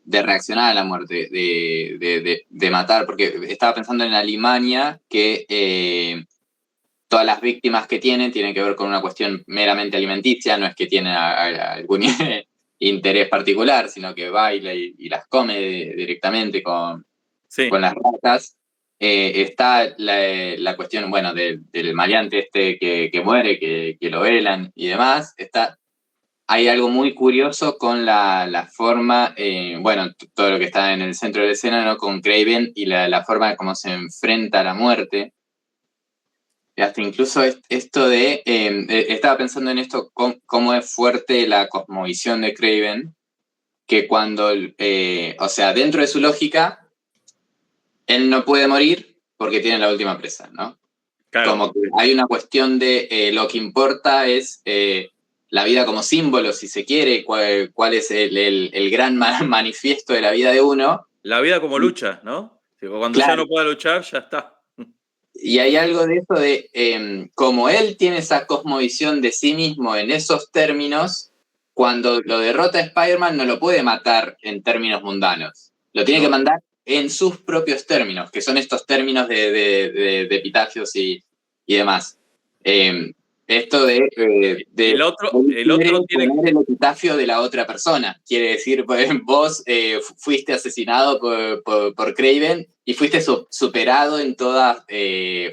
reaccionar a la muerte, de matar, porque estaba pensando en Alemania que todas las víctimas que tienen que ver con una cuestión meramente alimenticia, no es que tienen algún interés particular, sino que baila y las come directamente con las ratas. Está la cuestión, bueno, del maleante este que muere, que lo velan y demás. Hay algo muy curioso con la forma, bueno, todo lo que está en el centro de la escena, ¿no? Con Kraven y la forma de cómo se enfrenta a la muerte. Hasta incluso esto estaba pensando en esto, cómo es fuerte la cosmovisión de Kraven, que cuando, o sea, dentro de su lógica, él no puede morir porque tiene la última presa, ¿no? Claro. Como que hay una cuestión de lo que importa es la vida como símbolo, si se quiere, cuál es el gran manifiesto de la vida de uno. La vida como lucha, ¿no? Cuando Claro. ya no pueda luchar, ya está. Y hay algo de eso de, como él tiene esa cosmovisión de sí mismo en esos términos, cuando lo derrota Spider-Man no lo puede matar en términos mundanos. Lo tiene que mandar en sus propios términos, que son estos términos de epitafios y demás. Esto el otro tiene poner el epitafio de la otra persona. Quiere decir, pues, vos fuiste asesinado por Kraven y fuiste superado en toda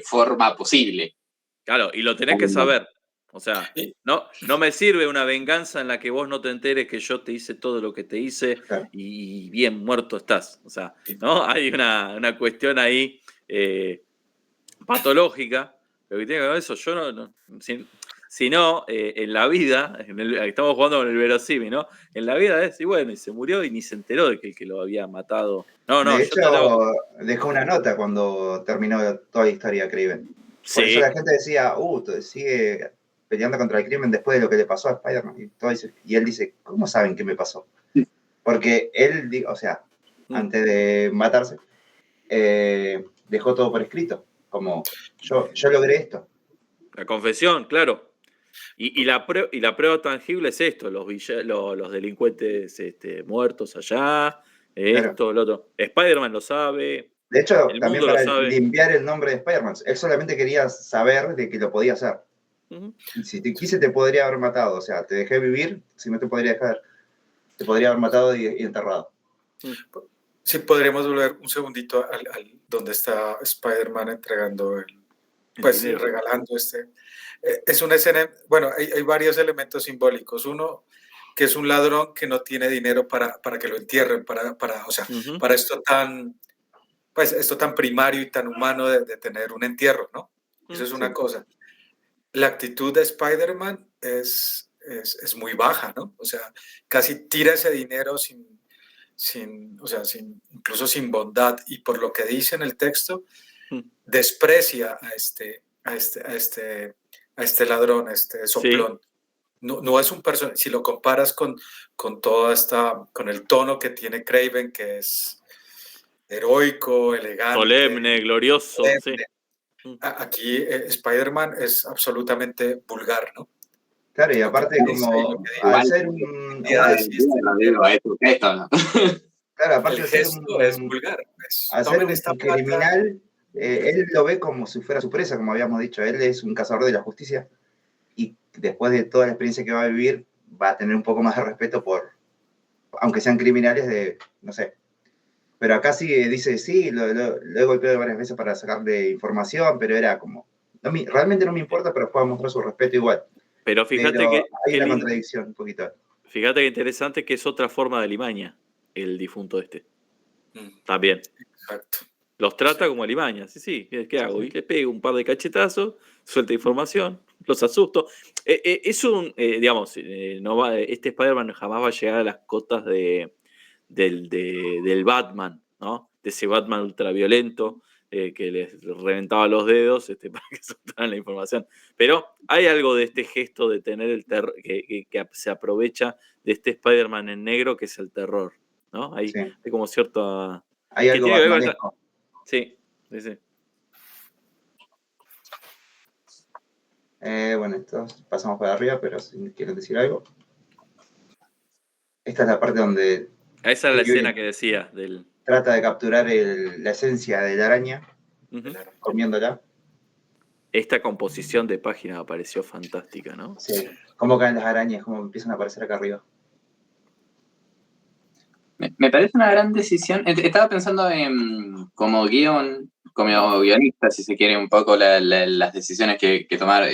forma posible. Claro, y lo tenés que saber. O sea, no me sirve una venganza en la que vos no te enteres que yo te hice todo lo que te hice y bien muerto estás. O sea, ¿no? Hay una cuestión ahí patológica, pero que tiene que ver con eso. Yo no si no, en la vida, estamos jugando con el verosímil, ¿no? En la vida es, y bueno, y se murió y ni se enteró de que el que lo había matado. De hecho, dejó una nota cuando terminó toda la historia Kraven. Por eso la gente decía, sigue peleando contra el crimen después de lo que le pasó a Spider-Man. Y él dice, ¿cómo saben qué me pasó? Porque él, o sea, antes de matarse, dejó todo por escrito. Como, yo logré esto. La confesión, claro. Y la prueba tangible es esto, los delincuentes muertos allá, esto, lo otro. Spider-Man lo sabe. De hecho, el también mundo para lo sabe. limpiar el nombre de Spider-Man. Él solamente quería saber de que lo podía hacer. Si te quise, te podría haber matado. O sea, te dejé vivir, si no te podría dejar, te podría haber matado y enterrado. Sí, podríamos volver un segundito al donde está Spider-Man entregando regalando es una escena, bueno, hay varios elementos simbólicos. Uno, que es un ladrón que no tiene dinero para que lo entierren, o sea, para esto tan primario y tan humano de tener un entierro, ¿no? Eso es una cosa. la actitud de Spider-Man es muy baja, ¿no? O sea, casi tira ese dinero incluso sin bondad, y por lo que dice en el texto, desprecia a este ladrón, a este soplón. Sí. No es un personaje, si lo comparas con con el tono que tiene Kraven, que es heroico, elegante, Solemne, glorioso. solemne. Sí. Aquí Spider-Man es absolutamente vulgar, ¿no? Claro, y aparte como al ser claro, aparte el de ser gesto es vulgar. Al ser Tomen un esta plata. criminal, él lo ve como si fuera su presa, como habíamos dicho. Él es un cazador de la justicia y después de toda la experiencia que va a vivir, va a tener un poco más de respeto aunque sean criminales, no sé. Pero acá sí dice, sí, lo he golpeado varias veces para sacarle información, pero era como, realmente no me importa, pero puedo mostrar su respeto igual. Pero fíjate pero que hay una contradicción un poquito. Fíjate que interesante que es otra forma de limaña, el difunto este. También. Exacto. Los trata como alimañas. Sí, ¿qué hago? Y le pego un par de cachetazos, suelta información, los asusto. Es digamos, este Spider-Man jamás va a llegar a las cotas del Batman, ¿no? De ese Batman ultraviolento que les reventaba los dedos para que soltaran la información. Pero hay algo de este gesto de tener el terror, que se aprovecha de este Spider-Man en negro, que es el terror, ¿no? Hay como cierta... Hay algo batmanesco. Sí. Bueno, esto pasamos para arriba, pero si quieren decir algo. Esta es la parte donde... Esa es la escena que decía. Trata de capturar la esencia de la araña, comiéndola. Esta composición de página me pareció fantástica, ¿no? Sí, cómo caen las arañas, cómo empiezan a aparecer acá arriba. Me parece una gran decisión. Estaba pensando en como guionista, si se quiere, un poco las decisiones que tomar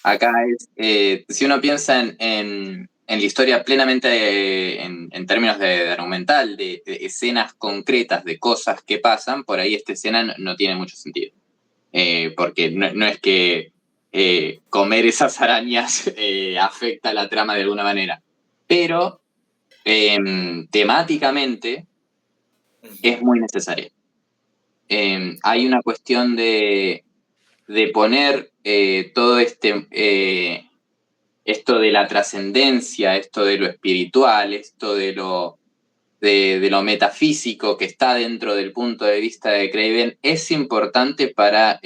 acá. Si uno piensa en la historia plenamente en términos de argumental, de escenas concretas, de cosas que pasan, por ahí esta escena no tiene mucho sentido. Porque no es que comer esas arañas afecta la trama de alguna manera. Pero temáticamente es muy necesaria. Hay una cuestión de poner todo esto de la trascendencia, esto de lo espiritual, esto de lo metafísico que está dentro del punto de vista de Kraven, es importante para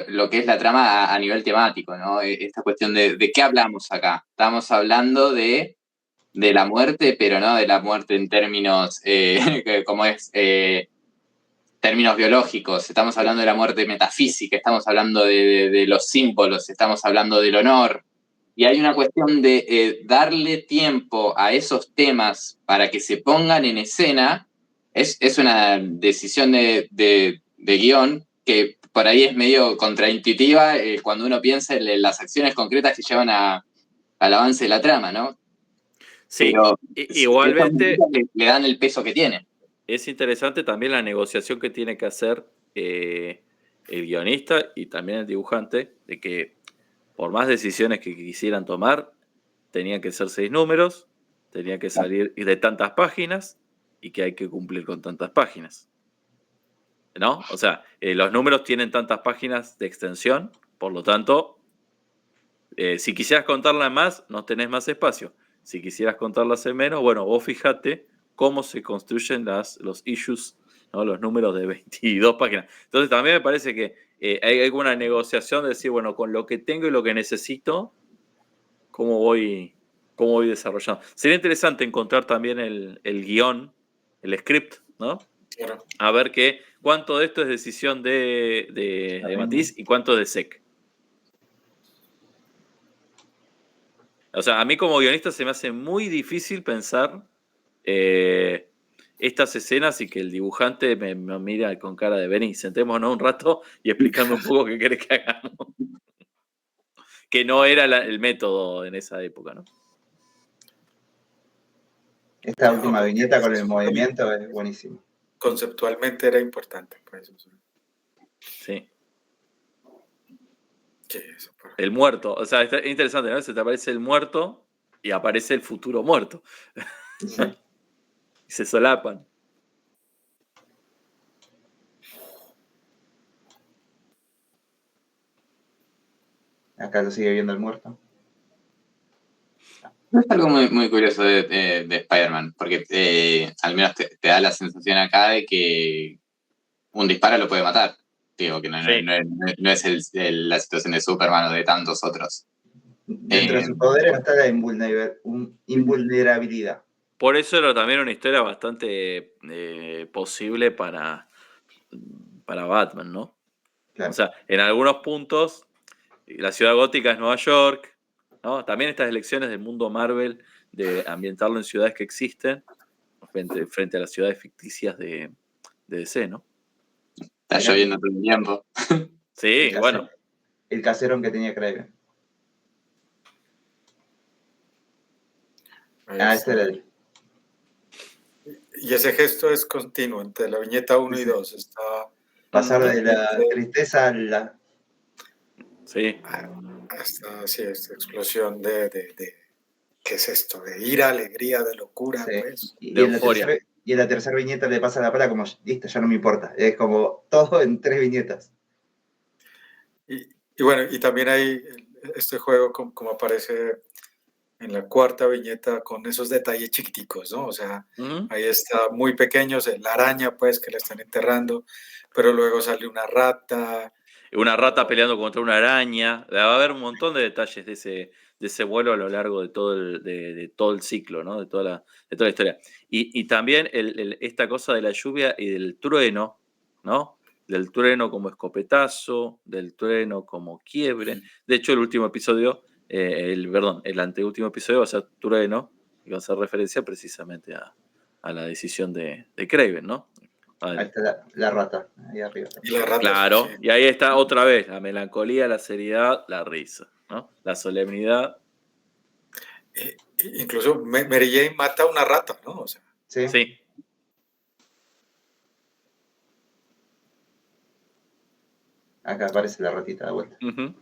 lo que es la trama a nivel temático, ¿no? Esta cuestión de qué hablamos acá. Estamos hablando de la muerte, pero no de la muerte en términos, términos biológicos. Estamos hablando de la muerte metafísica, estamos hablando de los símbolos, estamos hablando del honor. Y hay una cuestión de darle tiempo a esos temas para que se pongan en escena. Es una decisión de guión que por ahí es medio contraintuitiva cuando uno piensa en las acciones concretas que llevan al avance de la trama, ¿no? Sí, pero igualmente le dan el peso que tiene. Es interesante también la negociación que tiene que hacer el guionista y también el dibujante, de que por más decisiones que quisieran tomar, tenían que ser 6 números, tenía que salir de tantas páginas y que hay que cumplir con tantas páginas, ¿no? O sea, los números tienen tantas páginas de extensión, por lo tanto, si quisieras contarla más, no tenés más espacio. Si quisieras contarlas en menos, bueno, vos fijate cómo se construyen los issues, ¿no? Los números de 22 páginas. Entonces también me parece que hay alguna negociación de decir, bueno, con lo que tengo y lo que necesito, ¿cómo voy desarrollando? Sería interesante encontrar también el guión, el script, ¿no? Claro. A ver cuánto de esto es decisión de Matiz y cuánto es de Sec. O sea, a mí como guionista se me hace muy difícil pensar estas escenas y que el dibujante me mira con cara de vení, sentémonos un rato y explícame un poco qué querés que hagamos. Que no era el método en esa época, ¿no? Esta última viñeta con el movimiento es buenísimo. Conceptualmente era importante. Pues. Sí. Sí, eso por- El muerto. O sea, es interesante, ¿no? Se te aparece el muerto y aparece el futuro muerto. Sí. Y se solapan. Acá lo sigue viendo el muerto. Es algo muy, muy curioso de Spider-Man, porque al menos te da la sensación acá de que un disparo lo puede matar. Digo, que Sí. no es la situación de Superman o de tantos otros. Dentro de sus poderes está la invulnerabilidad. Por eso era también una historia bastante posible para Batman, ¿no? Claro. O sea, en algunos puntos, la ciudad gótica es Nueva York, ¿no? También estas elecciones del mundo Marvel de ambientarlo en ciudades que existen frente a las ciudades ficticias de DC, ¿no? Está Mirá. lloviendo todo el tiempo. Sí, El bueno. El caserón que tenía Kraven. ahí Ah, está. ese era el. Y ese gesto es continuo entre la viñeta 1 y Sí. 2. Está Pasar de la totalmente tristeza a la. Sí. hasta sí, esta explosión de ¿qué es esto? De ira, alegría, de locura, Sí. pues. Y De en la euforia. tercera viñeta le pasa la pala como, listo, ya no me importa. Es como todo en 3 viñetas. Y bueno, y también hay este juego como aparece en la cuarta viñeta con esos detalles chiquiticos, ¿no? O sea, Ujú. ahí está muy pequeños, la araña, pues, que la están enterrando, pero luego sale una rata. Una rata peleando contra una araña. Va a haber un montón de detalles de ese vuelo a lo largo de de todo el ciclo, ¿no? De toda la historia. Y también esta cosa de la lluvia y del trueno, ¿no? Del trueno como escopetazo, del trueno como quiebre. De hecho, el último episodio, el anteúltimo episodio va a ser trueno y va a hacer referencia precisamente a la decisión de Kraven, ¿no? Ahí está la rata, ahí arriba. Y las ratas, Claro, sí. y ahí está otra vez la melancolía, la seriedad, la risa, ¿no? La solemnidad. Incluso Mary Jane mata a una rata, ¿no? O sea, Sí. Sí. Acá aparece la ratita de vuelta. Ujú.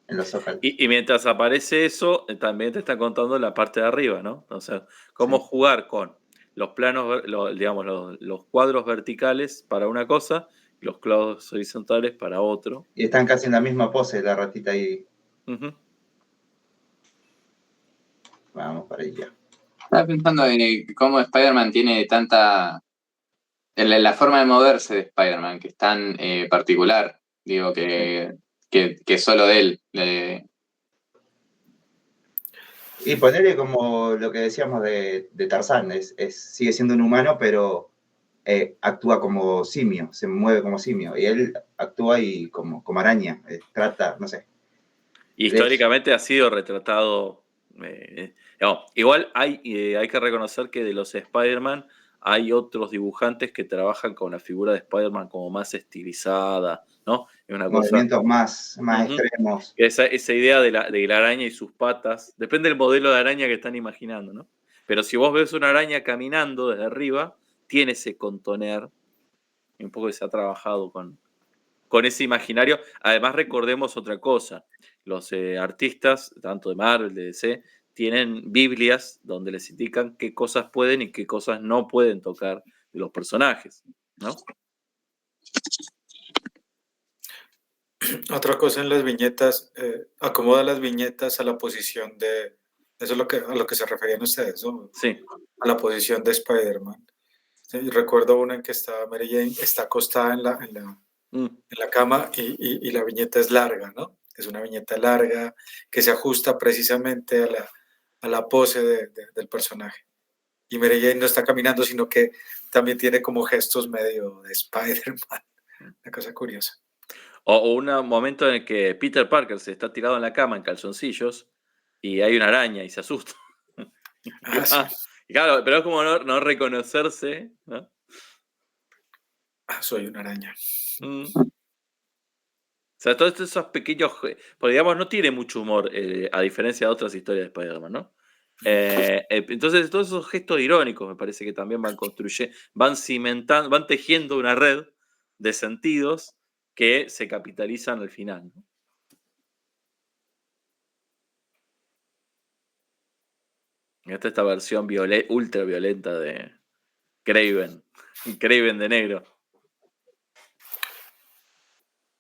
En los zócalos. Y mientras aparece eso, también te está contando la parte de arriba, ¿no? O sea, cómo Sí. jugar con los planos, digamos, los cuadros verticales para una cosa y los cuadros horizontales para otro. Y están casi en la misma pose, la ratita ahí. Ujú. Vamos para allá. Estaba pensando en cómo Spider-Man tiene tanta. La forma de moverse de Spider-Man, que es tan particular. Digo, que solo de él. Y ponerle como lo que decíamos de Tarzán, sigue siendo un humano, pero actúa como simio, se mueve como simio. Y él actúa y como araña, trata, no sé. Y De hecho, históricamente ha sido retratado. No, igual hay que reconocer que de los Spider-Man hay otros dibujantes que trabajan con la figura de Spider-Man como más estilizada, ¿no? Es una cosa. movimientos más Ujú. extremos. Esa idea de la araña y sus patas, depende del modelo de araña que están imaginando, ¿no? Pero si vos ves una araña caminando desde arriba, tiene ese contoner, y un poco que se ha trabajado con ese imaginario. Además, recordemos otra cosa, los artistas, tanto de Marvel, de DC, tienen Biblias donde les indican qué cosas pueden y qué cosas no pueden tocar de los personajes, ¿no? otra cosa en las viñetas, acomoda las viñetas a la posición eso es a lo que se referían ustedes, ¿no? Sí. A la posición de Spider-Man. Sí, y recuerdo una en que está Mary Jane, está acostada Mm. en la cama y la viñeta es larga, ¿no? Es una viñeta larga que se ajusta precisamente a la pose del personaje. Y Mary Jane no está caminando, sino que también tiene como gestos medio de Spider-Man. Una cosa curiosa. O un momento en el que Peter Parker se está tirado en la cama en calzoncillos y hay una araña y se asusta. Ah, sí. Y claro, pero es como no reconocerse, ¿no? Ah, soy una araña. Mm. O sea, todos esos pequeños. Porque digamos, no tiene mucho humor, a diferencia de otras historias de Spider-Man, ¿no? Entonces, todos esos gestos irónicos me parece que también van construyendo, van cimentando, van tejiendo una red de sentidos que se capitalizan al final, ¿no? Esta versión ultra violenta de Kraven. Kraven de negro.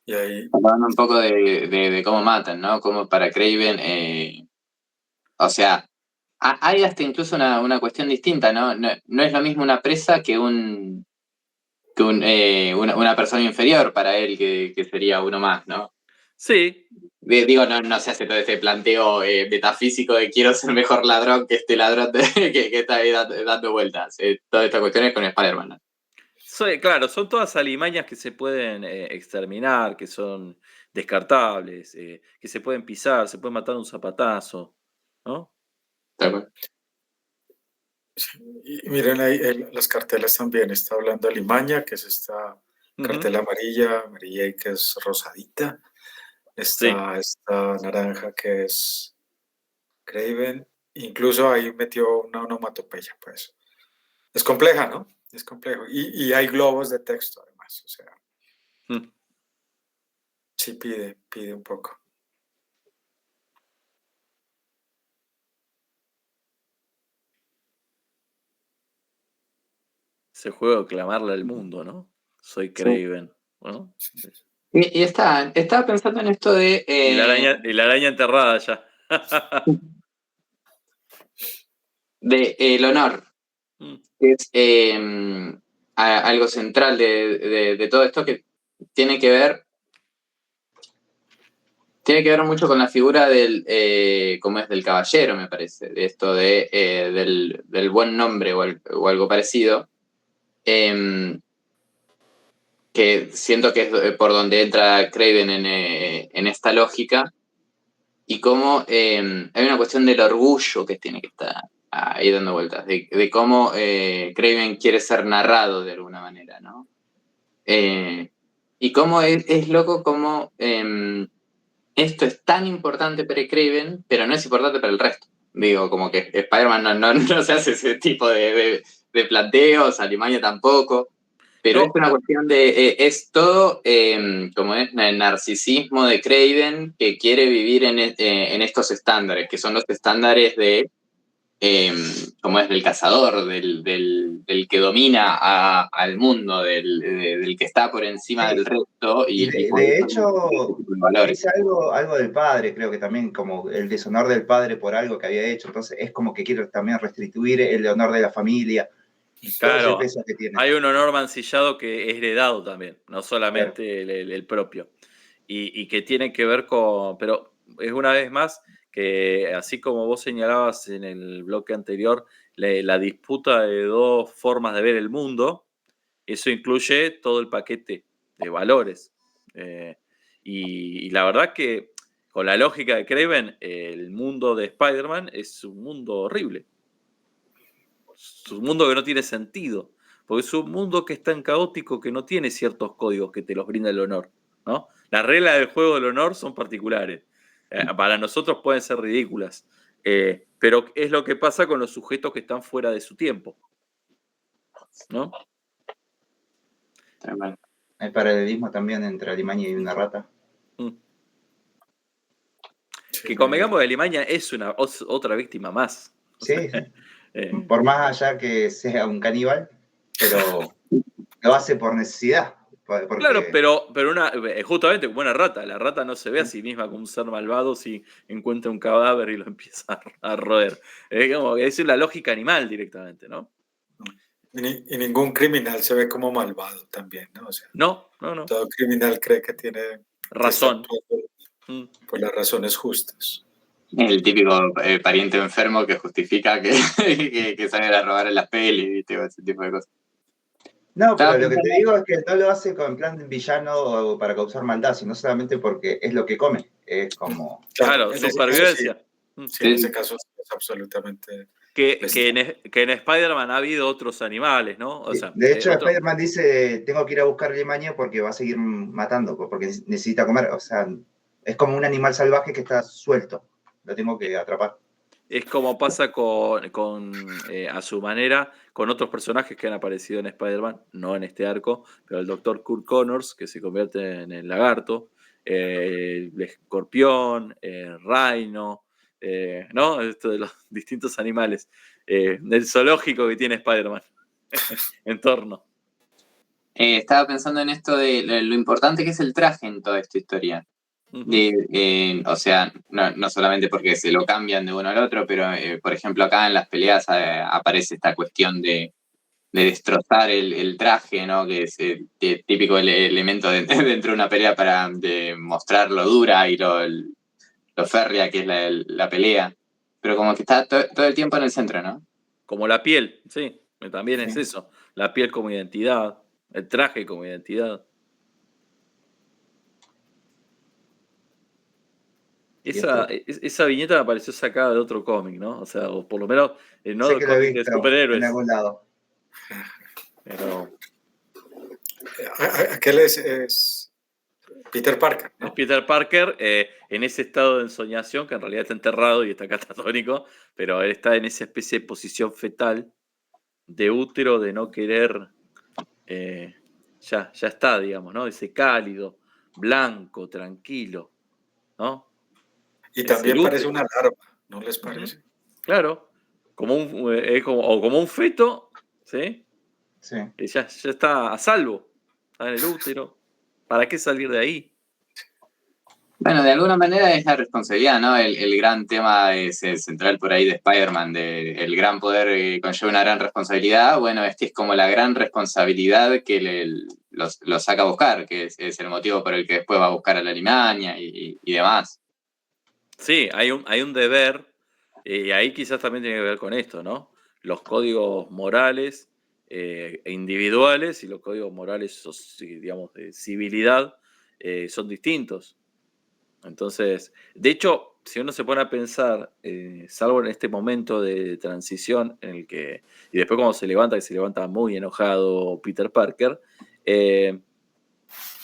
Y ahí, Hablando un poco de cómo matan, ¿no? Como para Kraven, o sea, hay hasta incluso una cuestión distinta, ¿no? No es lo mismo una presa que una persona inferior para él, que sería uno más, ¿no? Sí, Digo, no se hace todo este planteo metafísico de quiero ser mejor ladrón que este ladrón que está ahí dando vueltas. Toda esta cuestión es con Spider-Man, ¿no? claro, son todas alimañas que se pueden exterminar, que son descartables, que se pueden pisar, se pueden matar de un zapatazo, ¿no? Tal cual. y miren ahí las cartelas también. Está hablando de Alimaña, que es esta cartela amarilla y que es rosadita. Está esta naranja que es Kraven. Incluso ahí metió una onomatopeya, pues. Es compleja, ¿no? Es complejo. Y hay globos de texto, además. O sea, sí pide un poco. Ese juego de clamarle al mundo, ¿no? Soy Kraven. ¿No? Y estaba pensando en esto de... Y la araña enterrada ya. de el honor, que es algo central de todo esto, que tiene que ver mucho con la figura como es del caballero, me parece, de esto del buen nombre o algo parecido, que siento que es por donde entra Kraven en esta lógica, y cómo hay una cuestión del orgullo que tiene que estar ahí dando vueltas, de cómo Kraven quiere ser narrado de alguna manera, ¿no? Y cómo es loco cómo esto es tan importante para Kraven, pero no es importante para el resto. Digo, como que Spider-Man no se hace ese tipo de planteos, Alimaña tampoco, pero No. es una cuestión de, es todo como es el narcisismo de Kraven que quiere vivir en estos estándares, que son los estándares de como es del cazador, del que domina al mundo, del que está por encima del resto. Y Y por de eso hecho, valores. dice algo del padre, creo que también como el deshonor del padre por algo que había hecho, entonces es como que quiere también restituir el honor de la familia, todo ese Claro, peso que tiene. hay un honor mancillado que es heredado también, no solamente el propio. Y que tiene que ver con, pero es una vez más que así como vos señalabas en el bloque anterior, la disputa de dos formas de ver el mundo, eso incluye todo el paquete de valores. Y la verdad que con la lógica de Kraven, el mundo de Spider-Man es un mundo horrible. Es un mundo que no tiene sentido, porque es un mundo que es tan caótico que no tiene ciertos códigos que te los brinda el honor, ¿no? Las reglas del juego del honor son particulares. Para nosotros pueden ser ridículas, pero es lo que pasa con los sujetos que están fuera de su tiempo, ¿no? Hay paralelismo también entre Alimaña y una rata. Que convengamos que Alimaña es otra víctima más. Sí, sí. Por más allá que sea un caníbal, pero lo hace por necesidad. Porque... Claro, pero justamente como una rata. La rata no se ve a sí misma como un ser malvado si encuentra un cadáver y lo empieza a roer. Es como que es la lógica animal directamente, ¿no? Y ningún criminal se ve como malvado también, ¿no? O sea, No. todo criminal cree que tiene Razón. Por las razones justas. El típico pariente enfermo que justifica que salga a robar en las pelis, ¿viste? Ese tipo de cosas. No, pero lo que te digo es que no lo hace con plan villano o para causar maldad, sino solamente porque es lo que come. Es como... Claro, supervivencia. Sí, en ese caso es absolutamente... Que en Spider-Man ha habido otros animales, ¿no? O sea, de hecho, Spider-Man dice, tengo que ir a buscar a Alimaña porque va a seguir matando, porque necesita comer. O sea, es como un animal salvaje que está suelto. Lo tengo que atrapar. Es como pasa a su manera con otros personajes que han aparecido en Spider-Man, no en este arco, pero el Dr. Kurt Connors, que se convierte en el lagarto, el escorpión, Rhino, ¿no? Esto de los distintos animales, del zoológico que tiene Spider-Man en torno. Estaba pensando en esto de lo importante que es el traje en toda esta historia. O sea, no solamente porque se lo cambian de uno al otro, pero por ejemplo acá en las peleas aparece esta cuestión de destrozar el traje, ¿no? Que es típico elemento dentro de una pelea para mostrar lo dura y lo férrea que es la pelea. Pero como que está todo el tiempo en el centro, ¿no? Como la piel, sí, también es eso. La piel como identidad, el traje como identidad. Esa viñeta me pareció sacada de otro cómic, ¿no? O sea, o por lo menos no de cómic de superhéroes. En algún lado. Pero... Aquel es Peter Parker, ¿no? Es Peter Parker en ese estado de ensoñación, que en realidad está enterrado y está catatónico, pero él está en esa especie de posición fetal de útero, de no querer, ya está, digamos, ¿no? Ese cálido, blanco, tranquilo, ¿no? Y también parece una larva, ¿no les parece? Claro, como un feto, ¿sí? Sí. Y ya está a salvo, está en el útero. ¿Para qué salir de ahí? Bueno, de alguna manera es la responsabilidad, ¿no? El gran tema central por ahí de Spider-Man, el gran poder conlleva una gran responsabilidad. Bueno, este es como la gran responsabilidad que lo saca a buscar, que es el motivo por el que después va a buscar a la Alimaña y demás. Sí, hay un deber, y ahí quizás también tiene que ver con esto, ¿no? Los códigos morales individuales y los códigos morales, digamos, de civilidad son distintos. Entonces, de hecho, si uno se pone a pensar, salvo en este momento de transición en el que, y después cuando se levanta muy enojado Peter Parker,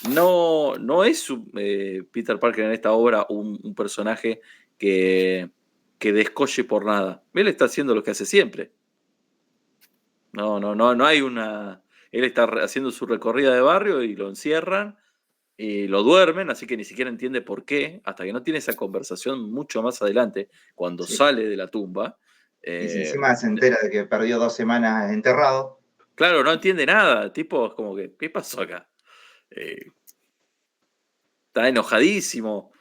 no es Peter Parker en esta obra un personaje que descolle por nada. Él está haciendo lo que hace siempre. No hay una... Él está haciendo su recorrida de barrio y lo encierran y lo duermen, así que ni siquiera entiende por qué, hasta que no tiene esa conversación mucho más adelante, cuando sale de la tumba. Y si encima se entera de que perdió 2 semanas enterrado. Claro, no entiende nada. Tipo, es como que, ¿qué pasó acá? Está enojadísimo.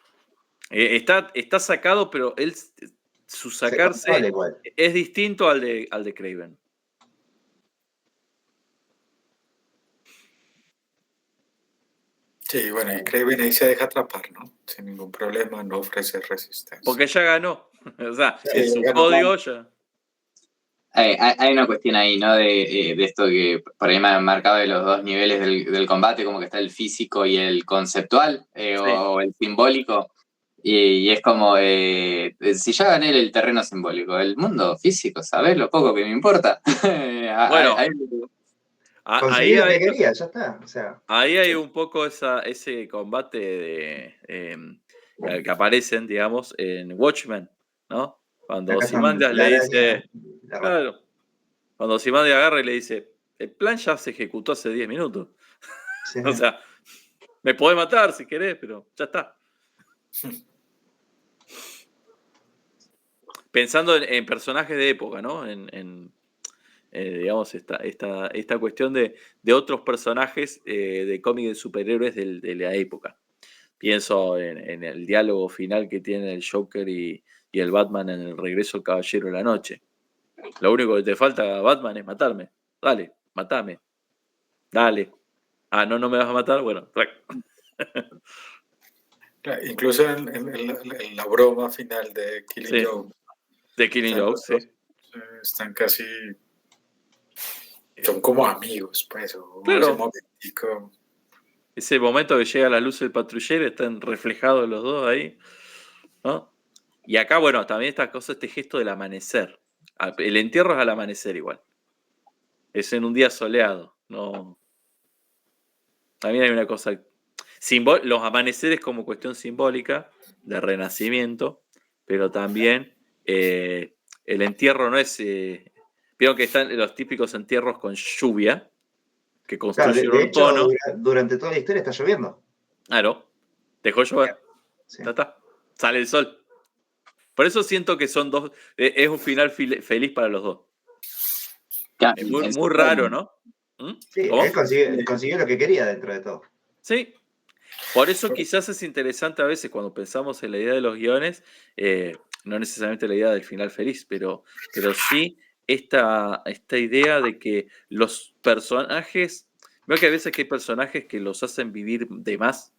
Está sacado, pero su sacarse es distinto al de Kraven. Sí, bueno, y Kraven ahí se deja atrapar, ¿no? Sin ningún problema, no ofrece resistencia. Porque ya ganó. O sea, en su código ya. Hay una cuestión ahí, ¿no? De esto que por ahí me han marcado de los dos niveles del combate, como que está el físico y el conceptual, o el simbólico. Y es como, si ya gané el terreno simbólico, el mundo físico, ¿sabes? Lo poco que me importa. Bueno, conseguí lo que quería, ya está. O sea, ahí hay un poco ese combate que aparecen, digamos, en Watchmen, ¿no? Cuando Ozymandias le dice... Claro, cuando Ozymandias agarra y le dice, el plan ya se ejecutó hace 10 minutos. Sí. O sea, me podés matar si querés, pero ya está. Pensando en personajes de época, ¿no? Digamos, esta cuestión de otros personajes de cómics de superhéroes de la época. Pienso en el diálogo final que tiene el Joker y el Batman en El regreso del Caballero de la Noche. Lo único que te falta, Batman, es matarme. Dale, matame. Dale. Ah, no me vas a matar. Bueno, incluso en la broma final de Killing Joke. De Killing Joke, sí. Están casi... Son como amigos, pues. Claro. Ese momento que llega la luz del patrullero, están reflejados los dos ahí, ¿no? Y acá, bueno, también esta cosa, este gesto del amanecer. El entierro es al amanecer igual. Es en un día soleado, ¿no? También hay una cosa... los amaneceres como cuestión simbólica de renacimiento, pero también el entierro no es... vieron que están los típicos entierros con lluvia, que construyeron de hecho, un tono. Durante toda la historia está lloviendo. Claro, dejó llover. Sí. Ya está. Sale el sol. Por eso siento que son dos, es un final feliz para los dos. Claro, Es muy raro, ¿no? ¿Mm? Sí, ¿Cómo? él consiguió lo que quería dentro de todo. Sí. Por eso quizás es interesante a veces cuando pensamos en la idea de los guiones, no necesariamente la idea del final feliz, pero sí esta idea de que los personajes, veo que a veces que hay personajes que los hacen vivir de más,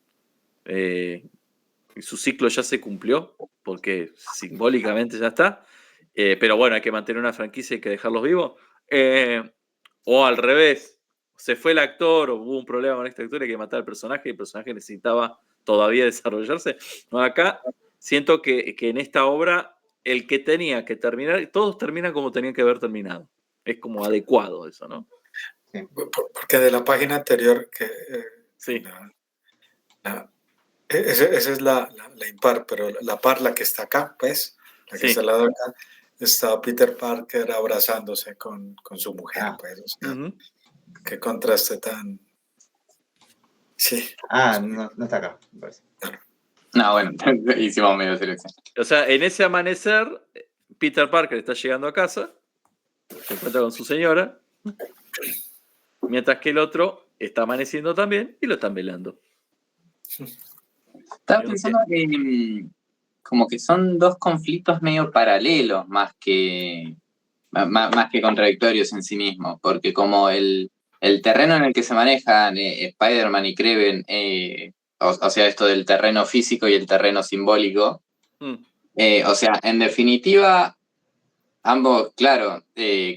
y su ciclo ya se cumplió, porque simbólicamente ya está, pero bueno, hay que mantener una franquicia y hay que dejarlos vivos, o al revés, se fue el actor o hubo un problema con este actor y hay que matar al personaje y el personaje necesitaba todavía desarrollarse. No, acá siento que en esta obra el que tenía que terminar, todos terminan como tenían que haber terminado. Es como adecuado eso, ¿no? Sí. Porque de la página anterior, que Sí. esa es la impar, pero la par, la que está acá, pues, la que Sí. está al lado de acá, está Peter Parker abrazándose con su mujer, pues, o sea, Ujú. qué contraste tan... Sí. No está acá, me parece. No, bueno, hicimos medio selección. O sea, en ese amanecer, Peter Parker está llegando a casa, se encuentra con su señora, mientras que el otro está amaneciendo también y lo están velando. Estaba pensando que como que son dos conflictos medio paralelos más que contradictorios en sí mismos, porque como el terreno en el que se manejan Spider-Man y Kraven, o sea, esto del terreno físico y el terreno simbólico, o sea, en definitiva, ambos, claro,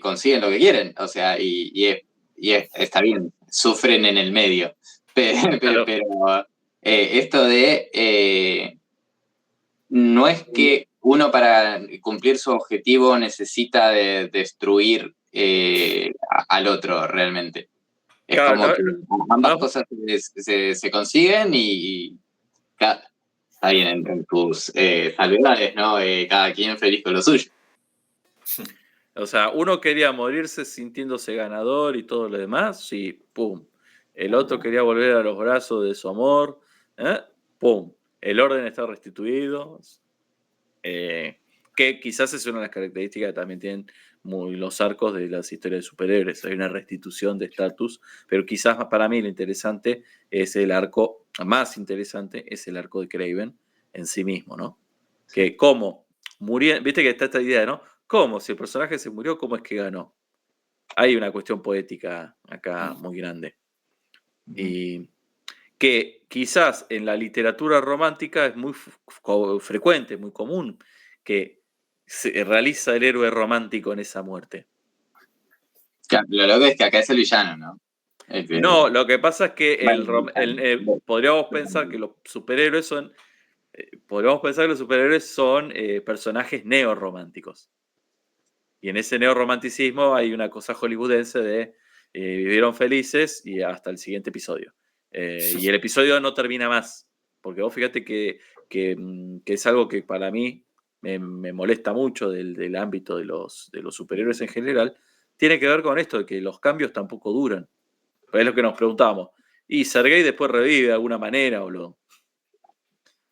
consiguen lo que quieren, o sea, está bien, sufren en el medio, pero esto de no es que uno para cumplir su objetivo necesita de destruir al otro realmente. Es Claro, como no, que ambas no, cosas se consiguen y está bien en tus salvedades, ¿no? Cada quien feliz con lo suyo. o sea, uno quería morirse sintiéndose ganador y todo lo demás, y pum. El otro quería volver a los brazos de su amor, pum. El orden está restituido. Que quizás es una de las características que también tienen los arcos de las historias de superhéroes. Hay una restitución de estatus, pero quizás para mí lo interesante es el arco, más interesante es el arco de Kraven en sí mismo, ¿no? Que cómo murió, viste que está esta idea, ¿no? ¿Cómo? Si el personaje se murió, ¿cómo es que ganó? Hay una cuestión poética acá muy grande. Y que quizás en la literatura romántica es muy frecuente, muy común, que se realiza el héroe romántico en esa muerte. Claro, lo loco es que acá es el villano, ¿no? No, lo que pasa es que Bueno, podríamos pensar que los superhéroes son personajes neorrománticos. Y en ese neorromanticismo hay una cosa hollywoodense de vivieron felices y hasta el siguiente episodio. Y el episodio no termina más. Porque vos fíjate que es algo que para mí me molesta mucho del ámbito de los superhéroes en general. Tiene que ver con esto de que los cambios tampoco duran. Pues es lo que nos preguntábamos. Y Sergei después revive de alguna manera O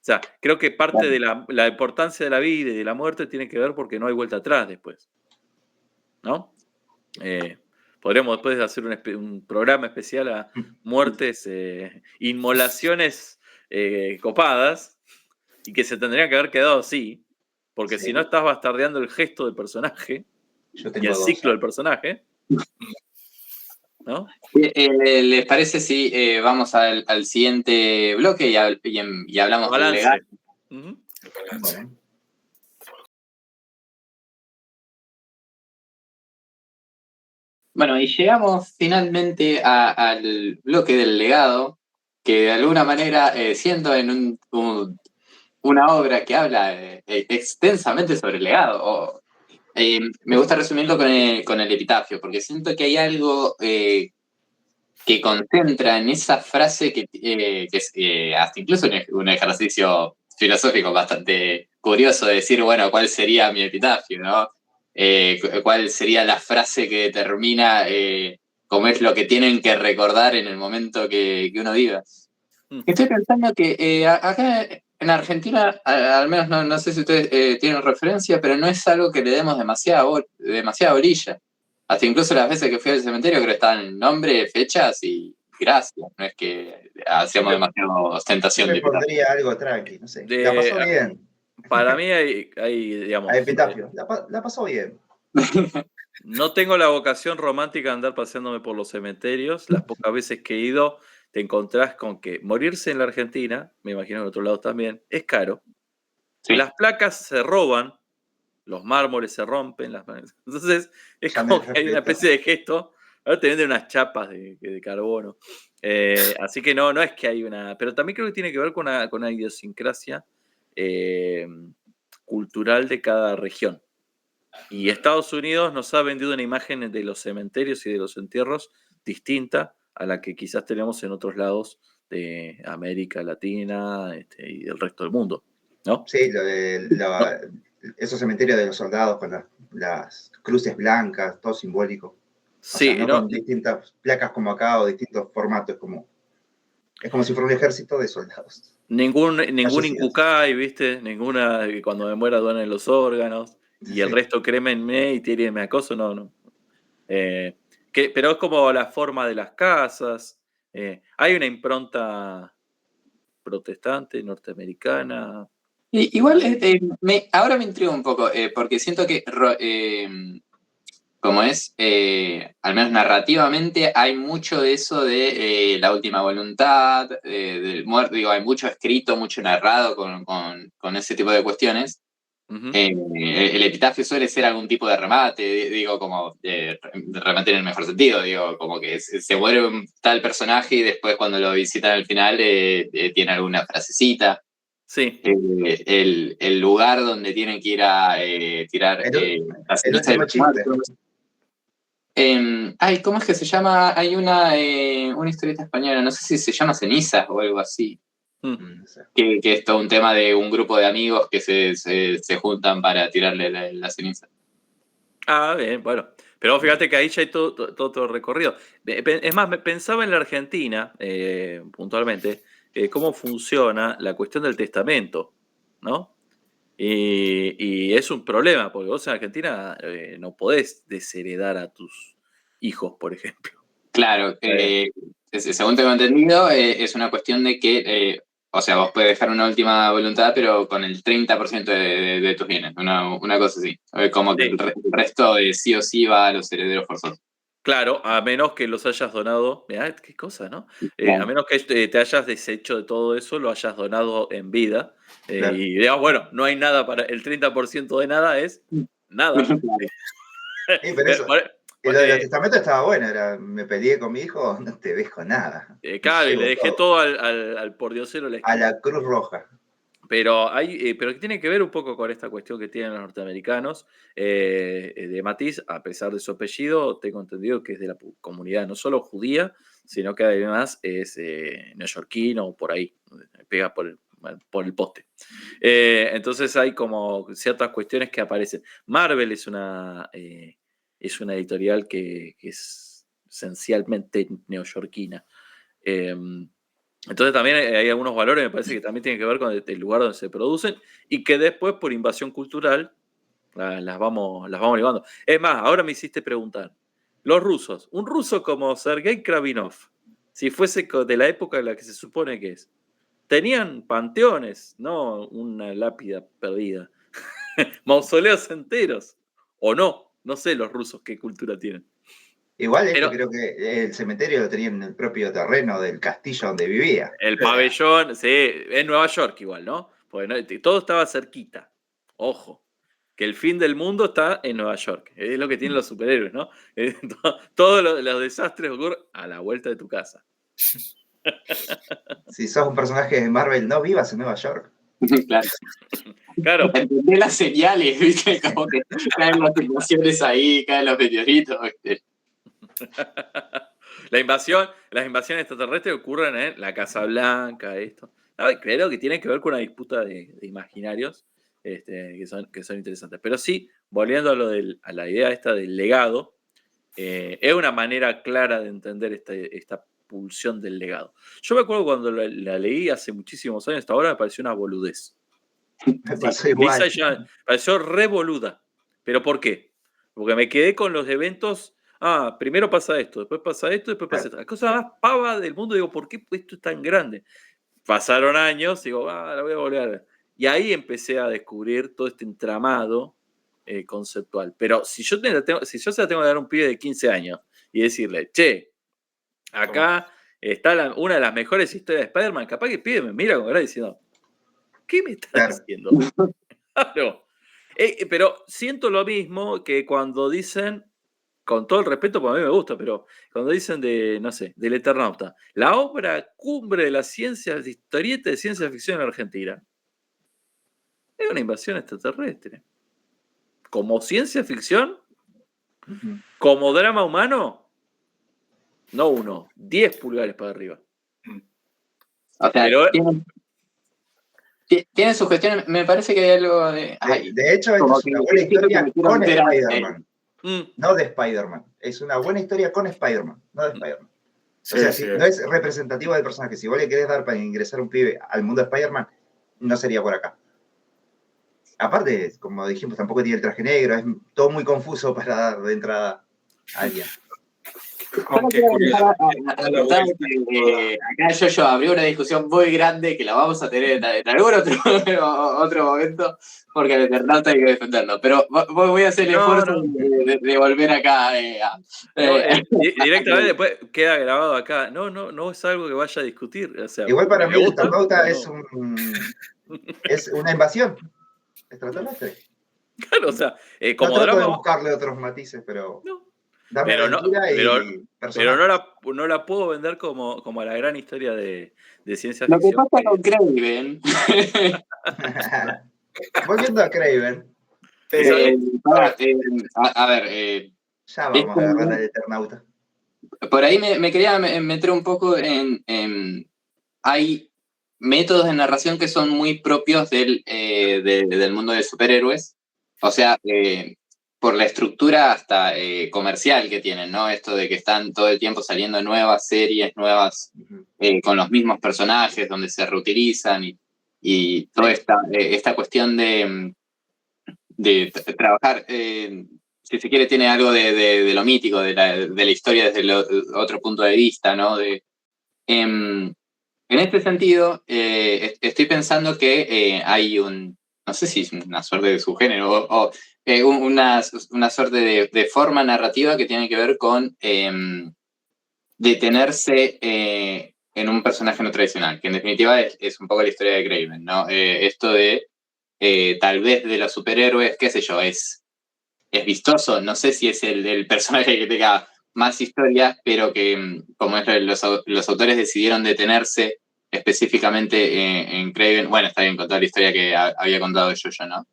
sea, creo que parte de la importancia de la vida y de la muerte tiene que ver porque no hay vuelta atrás después. ¿No? Podríamos después hacer un programa especial a muertes, inmolaciones copadas, y que se tendrían que haber quedado así, porque Sí. si no estás bastardeando el gesto del personaje y el ciclo del personaje, ¿no? ¿Les parece si vamos al siguiente bloque y hablamos del Balance. legado? Uh-huh. Bueno. Bueno, y llegamos finalmente al bloque del legado, que de alguna manera, siendo en una obra que habla extensamente sobre el legado, me gusta resumirlo con el epitafio, porque siento que hay algo que concentra en esa frase que es hasta incluso un ejercicio filosófico bastante curioso de decir, bueno, ¿cuál sería mi epitafio, no? ¿Cuál sería la frase que determina cómo es lo que tienen que recordar en el momento que uno viva? Estoy pensando que acá En Argentina, al menos no sé si ustedes tienen referencia, pero no es algo que le demos demasiada orilla. Hasta incluso las veces que fui al cementerio creo que estaban nombre, fechas y gracias. No es que hacíamos demasiada Yo ostentación le de epitafio. pondría algo tranqui, no sé. La pasó bien. Para mí hay digamos, A epitafio. La pasó bien. no tengo la vocación romántica de andar paseándome por los cementerios. Las pocas veces que he ido, te encontrás con que morirse en la Argentina, me imagino en otros lados también, es caro. Sí. Las placas se roban, los mármoles se rompen. Entonces, es Ya como me que hay una respeto. especie de gesto. Ahora te venden unas chapas de carbono. Así que no es que hay una. Pero también creo que tiene que ver con una idiosincrasia cultural de cada región. Y Estados Unidos nos ha vendido una imagen de los cementerios y de los entierros distinta a la que quizás tenemos en otros lados de América Latina y del resto del mundo, ¿no? Sí, esos cementerios de los soldados con las cruces blancas, todo simbólico. O Sí, sea, no con distintas placas como acá o distintos formatos, es como si fuera un ejército de soldados. Ningún Fallecidos. Incucay, ¿viste? Ninguna que cuando me muera donen los órganos y el Sí. resto crémenme y tírenme acoso, no. Pero es como la forma de las casas. Hay una impronta protestante, norteamericana. Igual, ahora me intriga un poco, porque siento que, como es, al menos narrativamente, hay mucho de eso de la última voluntad, del muerto, digo, hay mucho escrito, mucho narrado con ese tipo de cuestiones. Uh-huh. El epitafio suele ser algún tipo de remate, digo, como remate en el mejor sentido, digo, como que se muere un tal personaje y después cuando lo visitan al final tiene alguna frasecita. Sí. El lugar donde tienen que ir a tirar las el cenizas de último los chiste. muertos. ¿Cómo es que se llama? Hay una historieta española, no sé si se llama Cenizas o algo así. No sé. Que es todo un tema de un grupo de amigos que se juntan para tirarle la ceniza. Ah, bien, bueno. Pero fíjate que ahí ya hay todo recorrido. Es más, me pensaba en la Argentina, puntualmente, cómo funciona la cuestión del testamento, ¿no? Y es un problema, porque vos en Argentina no podés desheredar a tus hijos, por ejemplo. Claro, según tengo entendido, es una cuestión de que, o sea, vos podés dejar una última voluntad, pero con el 30% de tus bienes, una cosa así. Como que Sí. el resto sí o sí va a los herederos forzosos. Claro, a menos que los hayas donado, mirá qué cosa, ¿no? Claro. A menos que te hayas deshecho de todo eso, lo hayas donado en vida. Claro. Y digamos, bueno, no hay nada para. El 30% de nada es nada. Pero eso, lo de los testamentos estaba bueno, me peleé con mi hijo, no te dejo nada. Claro, y le Llevo dejé todo al pordiosero de la a esquina. la Cruz Roja. Pero que tiene que ver un poco con esta cuestión que tienen los norteamericanos. De Matiz, a pesar de su apellido, tengo entendido que es de la comunidad no solo judía, sino que además es neoyorquino o por ahí, pega por el poste. Entonces hay como ciertas cuestiones que aparecen. Marvel es una editorial que es esencialmente neoyorquina. Entonces también hay algunos valores, me parece que también tienen que ver con el lugar donde se producen y que después por invasión cultural las vamos llevando. Es más, ahora me hiciste preguntar, los rusos, un ruso como Sergei Kravinov, si fuese de la época en la que se supone que es, tenían panteones, no una lápida perdida, mausoleos enteros, o no sé los rusos qué cultura tienen. Igual Pero creo que el cementerio lo tenía en el propio terreno del castillo donde vivía. el pabellón, sí, en Nueva York igual, ¿no? Porque todo estaba cerquita. Ojo, que el fin del mundo está en Nueva York. Es lo que tienen los superhéroes, ¿no? Todos los desastres ocurren a la vuelta de tu casa. Si sos un personaje de Marvel, no vivas en Nueva York. Claro. Entendé las señales, ¿viste? Como que caen las invasiones ahí, caen los meteoritos. Las invasiones extraterrestres ocurren en la Casa Blanca, esto. Creo que tiene que ver con una disputa de imaginarios que son interesantes. Pero sí, volviendo a la idea esta del legado, es una manera clara de entender esta expulsión del legado. Yo me acuerdo cuando la leí hace muchísimos años, hasta ahora me pareció una boludez. Me pasó igual. Lisa ya pareció re boluda. ¿Pero por qué? Porque me quedé con los eventos. Primero pasa esto, después pasa esto, después pasa esto. La cosa más pava del mundo, digo, ¿por qué esto es tan grande? Pasaron años, digo, la voy a volver a ver. Y ahí empecé a descubrir todo este entramado conceptual. Pero si yo se la tengo que dar a un pibe de 15 años y decirle, che, acá está una de las mejores historias de Spider-Man, capaz que el pibe me mira como era diciendo, ¿qué me estás diciendo? Claro. Pero siento lo mismo que cuando dicen, con todo el respeto, porque a mí me gusta, pero cuando dicen del Eternauta, la obra cumbre de las ciencias, de historieta de ciencia ficción en Argentina, es una invasión extraterrestre. Como ciencia ficción, como drama humano, no 10 pulgares para arriba. O sea, Pero, tiene sus cuestiones, me parece que hay algo de... De hecho, esto es una buena historia con Spider-Man. No de Spider-Man. Es una buena historia con Spider-Man, no de Spider-Man. Sí, o sea, si no es representativo del personaje. Si vos le querés dar para ingresar un pibe al mundo de Spider-Man, no sería por acá. Aparte, como dijimos, tampoco tiene el traje negro. Es todo muy confuso para dar de entrada a alguien. Aunque curioso. Acá yo abrió una discusión muy grande que la vamos a tener en algún otro momento, porque al Eternauta hay que defenderlo. Pero voy a hacer el esfuerzo de volver acá. Directamente después queda grabado acá. No es algo que vaya a discutir. O sea, igual para mí el Eternauta es una invasión extraterrestre. Claro, o sea, como no trato drama. de buscarle otros matices, pero. No. Dame aventura y pero no la puedo vender como la gran historia de ciencia ficción. Lo que pasa con Kraven. Volviendo a Kraven. A ver. Ya vamos a agarrar al Eternauta. Por ahí me quería meter un poco en hay métodos de narración que son muy propios del mundo de superhéroes. O sea, por la estructura hasta comercial que tienen, ¿no? Esto de que están todo el tiempo saliendo nuevas series, nuevas, con los mismos personajes, donde se reutilizan y toda esta cuestión de trabajar, si se quiere, tiene algo de lo mítico, de la historia desde otro punto de vista, ¿no? En este sentido, estoy pensando que hay no sé si es una suerte de subgénero o una suerte de forma narrativa que tiene que ver con detenerse en un personaje no tradicional, que en definitiva es un poco la historia de Kraven, ¿no? Esto de tal vez de los superhéroes, qué sé yo, es vistoso, no sé si es el personaje que tenga más historia, pero que como los autores decidieron detenerse específicamente en Kraven, bueno, está bien con toda la historia que había contado yo, ¿no?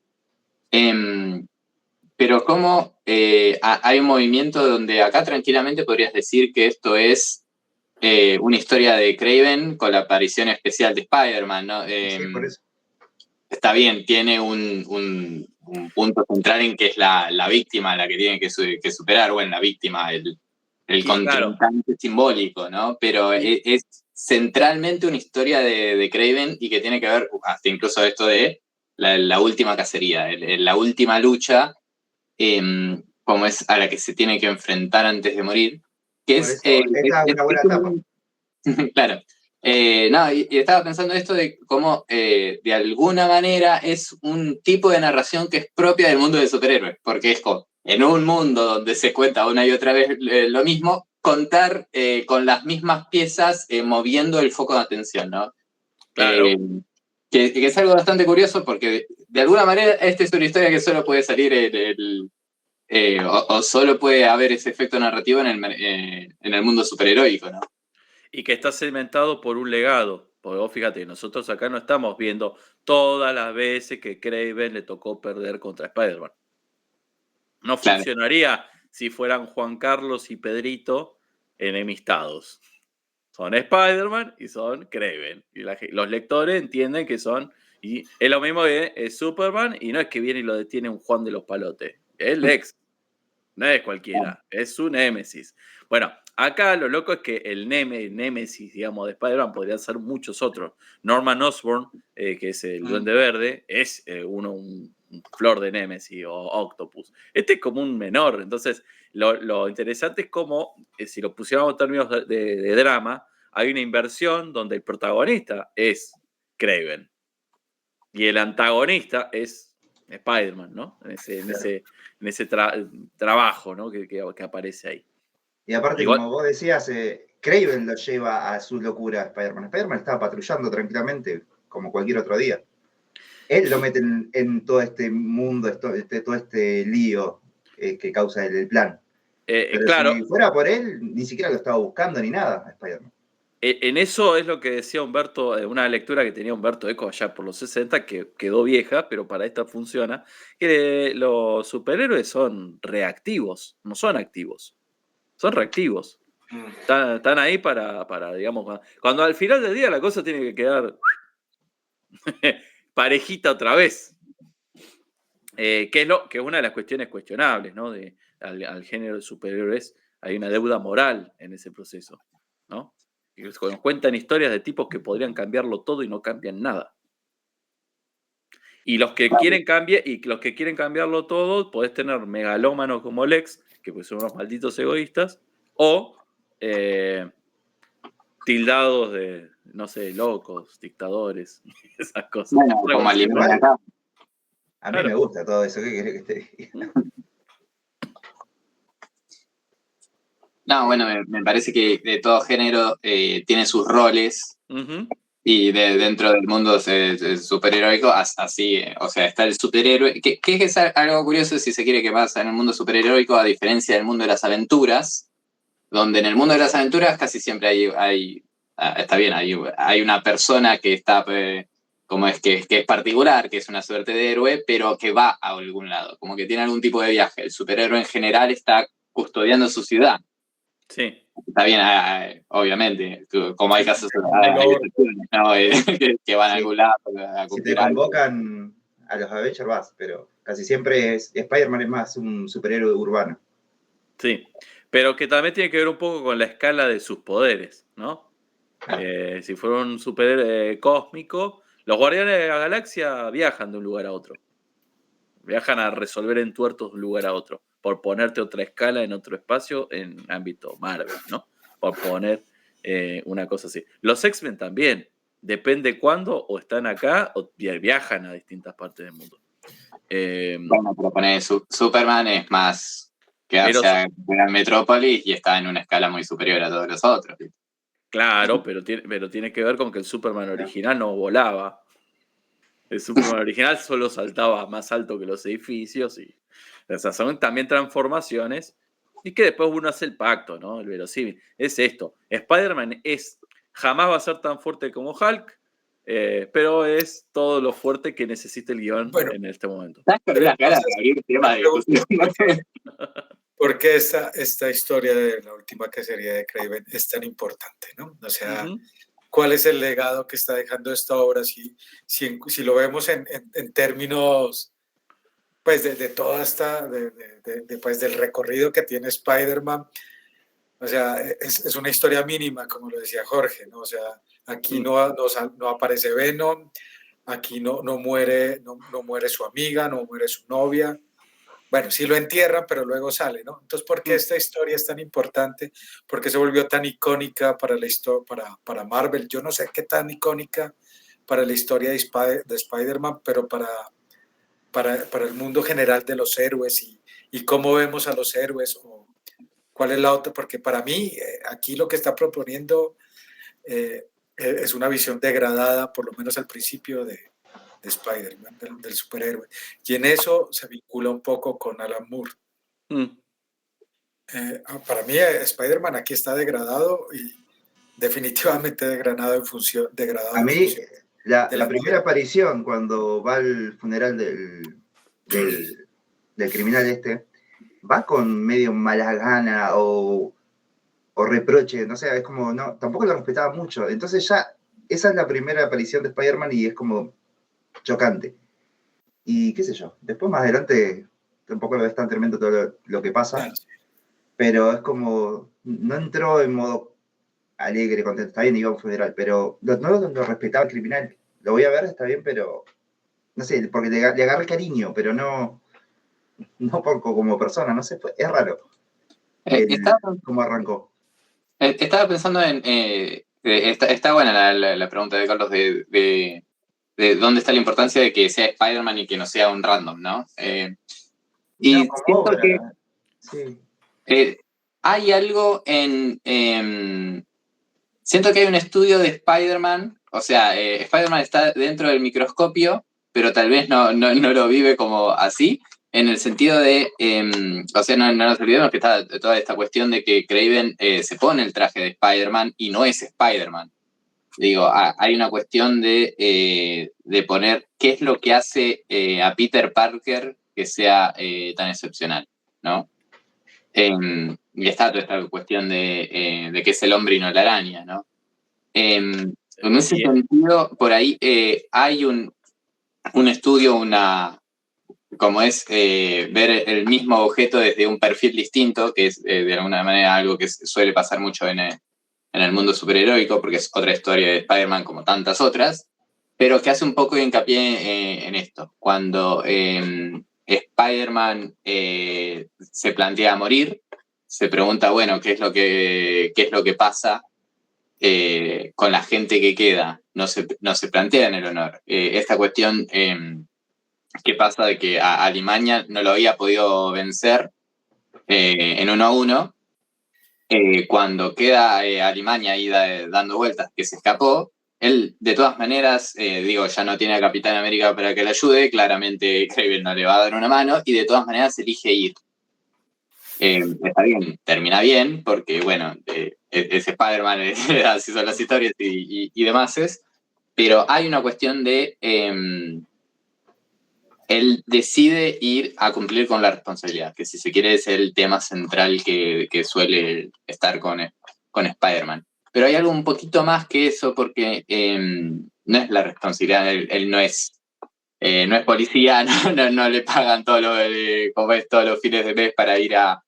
Pero como hay un movimiento donde acá tranquilamente podrías decir que esto es una historia de Kraven con la aparición especial de Spider-Man, ¿no? Sí, por eso. Está bien, tiene un punto central en que es la víctima la que tiene que superar, bueno, la víctima, el contrincante simbólico, ¿no? Pero es centralmente una historia de Kraven y que tiene que ver hasta incluso esto de la última cacería, la última lucha, como es a la que se tiene que enfrentar antes de morir. Que esta es una buena etapa. Claro. Y estaba pensando esto de cómo de alguna manera es un tipo de narración que es propia del mundo de superhéroes, porque es como, en un mundo donde se cuenta una y otra vez lo mismo, contar con las mismas piezas moviendo el foco de atención, ¿no? Claro. Que es algo bastante curioso porque de alguna manera esta es una historia que solo puede salir o solo puede haber ese efecto narrativo en el mundo superheroico, ¿no? Y que está segmentado por un legado. Porque vos fíjate, nosotros acá no estamos viendo todas las veces que Kraven le tocó perder contra Spider-Man. No funcionaría si fueran Juan Carlos y Pedrito enemistados. Son Spider-Man y son Kraven. Y los lectores entienden que son... Y es lo mismo que es Superman y no es que viene y lo detiene un Juan de los Palotes. Es Lex. No es cualquiera. Es su némesis. Bueno, Acá lo loco es que el Némesis, digamos, de Spider-Man podrían ser muchos otros. Norman Osborn, que es el Duende Verde, es un flor de Némesis o Octopus. Este es como un menor. Entonces, lo interesante es cómo, si lo pusiéramos en términos de drama, hay una inversión donde el protagonista es Kraven y el antagonista es Spider-Man, ¿no? En ese trabajo, ¿no? que aparece ahí. Y aparte, Igual, como vos decías, Kraven lo lleva a su locura a Spider-Man. Spider-Man estaba patrullando tranquilamente, como cualquier otro día. Él lo mete en todo este mundo, todo este lío que causa el plan. Pero claro, si fuera por él, ni siquiera lo estaba buscando ni nada a Spider-Man. en eso es lo que decía Humberto, una lectura que tenía Humberto Eco allá por los 60, que quedó vieja, pero para esta funciona, que los superhéroes son reactivos, no son activos, son reactivos. Están ahí para, digamos, cuando al final del día la cosa tiene que quedar parejita otra vez. Que es una de las cuestiones cuestionables, ¿no? Al género de superhéroes hay una deuda moral en ese proceso, ¿no? Y nos cuentan historias de tipos que podrían cambiarlo todo y no cambian nada. Y los que quieren cambiarlo todo, podés tener megalómanos como Lex, que pues son unos malditos egoístas, o tildados de, no sé, locos, dictadores, esas cosas. Bueno, como Alemania acá. A mí me gusta todo eso. ¿Qué querés que te diga? No, bueno, me parece que de todo género tiene sus roles. Y dentro del mundo superheroico, así, o sea, está el superhéroe, que es algo curioso si se quiere que pasa en el mundo superheroico, a diferencia del mundo de las aventuras, donde en el mundo de las aventuras casi siempre está bien, hay una persona que está, como es que es particular, que es una suerte de héroe, pero que va a algún lado, como que tiene algún tipo de viaje. El superhéroe en general está custodiando su ciudad. Sí. Está bien, obviamente, como hay casos ¿no? que van a algún lado a Si te cumplir algo. convocan a los Avengers vas, pero casi siempre Spider-Man es más un superhéroe urbano. Sí, pero que también tiene que ver un poco con la escala de sus poderes, ¿no? Si fuera un superhéroe cósmico, los Guardianes de la Galaxia viajan de un lugar a otro. Viajan a resolver entuertos de un lugar a otro. Por ponerte otra escala en otro espacio en ámbito Marvel, ¿no? Por poner una cosa así. Los X-Men también. Depende cuándo o están acá o viajan a distintas partes del mundo. Bueno, pero poner Superman es más quedarse en Gran Metrópolis y está en una escala muy superior a todos los otros. Claro, pero tiene que ver con que el Superman original no volaba. El Superman original solo saltaba más alto que los edificios. O sea, son también transformaciones. Y que después uno hace el pacto, ¿no? El verosímil. Es esto. Spider-Man jamás va a ser tan fuerte como Hulk, pero es todo lo fuerte que necesita el guión en este momento. ¿Por qué esta historia de la última cacería de Kraven es tan importante, ¿no? O sea, ¿cuál es el legado que está dejando esta obra? Si lo vemos en términos, pues, de toda esta, pues, del recorrido que tiene Spider-Man, o sea, es una historia mínima, como lo decía Jorge, ¿no? O sea, aquí no aparece Venom, aquí no muere su amiga, no muere su novia. Bueno, sí lo entierran, pero luego sale, ¿no? Entonces, ¿por qué esta historia es tan importante? ¿Por qué se volvió tan icónica para para Marvel? Yo no sé qué tan icónica para la historia de Spider-Man, pero para el mundo general de los héroes y cómo vemos a los héroes o cuál es la otra, porque para mí aquí lo que está proponiendo es una visión degradada, por lo menos al principio de Spider-Man, del superhéroe. Y en eso se vincula un poco con Alan Moore. Para mí, Spider-Man aquí está degradado y definitivamente degradado en función. A mí, la primera aparición, cuando va al funeral del criminal va con medio mala gana o reproche, no sé, es como, no, tampoco lo respetaba mucho. Entonces ya, esa es la primera aparición de Spider-Man y es como chocante. Y qué sé yo, después más adelante tampoco lo ves tan tremendo todo lo que pasa, pero es como, no entró en modo alegre, contento, está bien, iba a un funeral, pero no lo respetaba el criminal. Lo voy a ver, está bien, pero no sé, porque le agarré cariño, pero no como persona, no sé, es raro cómo arrancó. Estaba pensando en... está buena la pregunta de Carlos de dónde está la importancia de que sea Spider-Man y que no sea un random, ¿no? Y No, como siento obra, que sí. hay algo siento que hay un estudio de Spider-Man, o sea, Spider-Man está dentro del microscopio, pero tal vez no lo vive como así, en el sentido de, o sea, no nos olvidemos que está toda esta cuestión de que Kraven se pone el traje de Spider-Man y no es Spider-Man. Digo, hay una cuestión de poner qué es lo que hace a Peter Parker que sea tan excepcional, ¿no? Y está toda esta cuestión de que es el hombre y no la araña, ¿no? En ese sentido, por ahí hay un estudio, como es ver el mismo objeto desde un perfil distinto, que es de alguna manera algo que suele pasar mucho en el mundo superheroico, porque es otra historia de Spider-Man como tantas otras, pero que hace un poco de hincapié en esto. Cuando Spider-Man se plantea morir, se pregunta, bueno, ¿qué es lo que pasa con la gente que queda? No se plantea en el honor. Esta cuestión que pasa de que a Alimaña no lo había podido vencer en 1-1, cuando queda Alimaña ahí dando vueltas, que se escapó, él de todas maneras, ya no tiene a Capitán América para que le ayude, claramente Kraven no le va a dar una mano, y de todas maneras elige ir. Está bien, termina bien, porque bueno, es Spider-Man, así son las historias y demás, pero hay una cuestión de... él decide ir a cumplir con la responsabilidad, que si se quiere es el tema central que suele estar con Spider-Man. Pero hay algo un poquito más que eso, porque no es la responsabilidad, él no es policía, no le pagan todos los fines de mes para ir a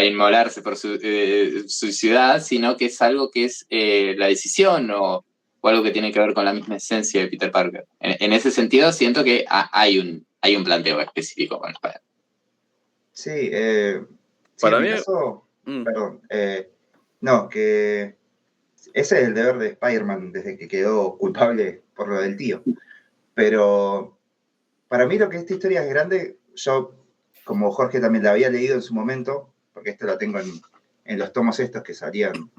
inmolarse por su ciudad, sino que es algo que es la decisión o algo que tiene que ver con la misma esencia de Peter Parker. En ese sentido, siento que hay un planteo específico con Spider-Man. Sí, para en mí... mi caso, perdón, no, que ese es el deber de Spider-Man desde que quedó culpable por lo del tío. Pero para mí lo que esta historia es grande, yo, como Jorge también la había leído en su momento, porque esto lo tengo en los tomos estos que salían,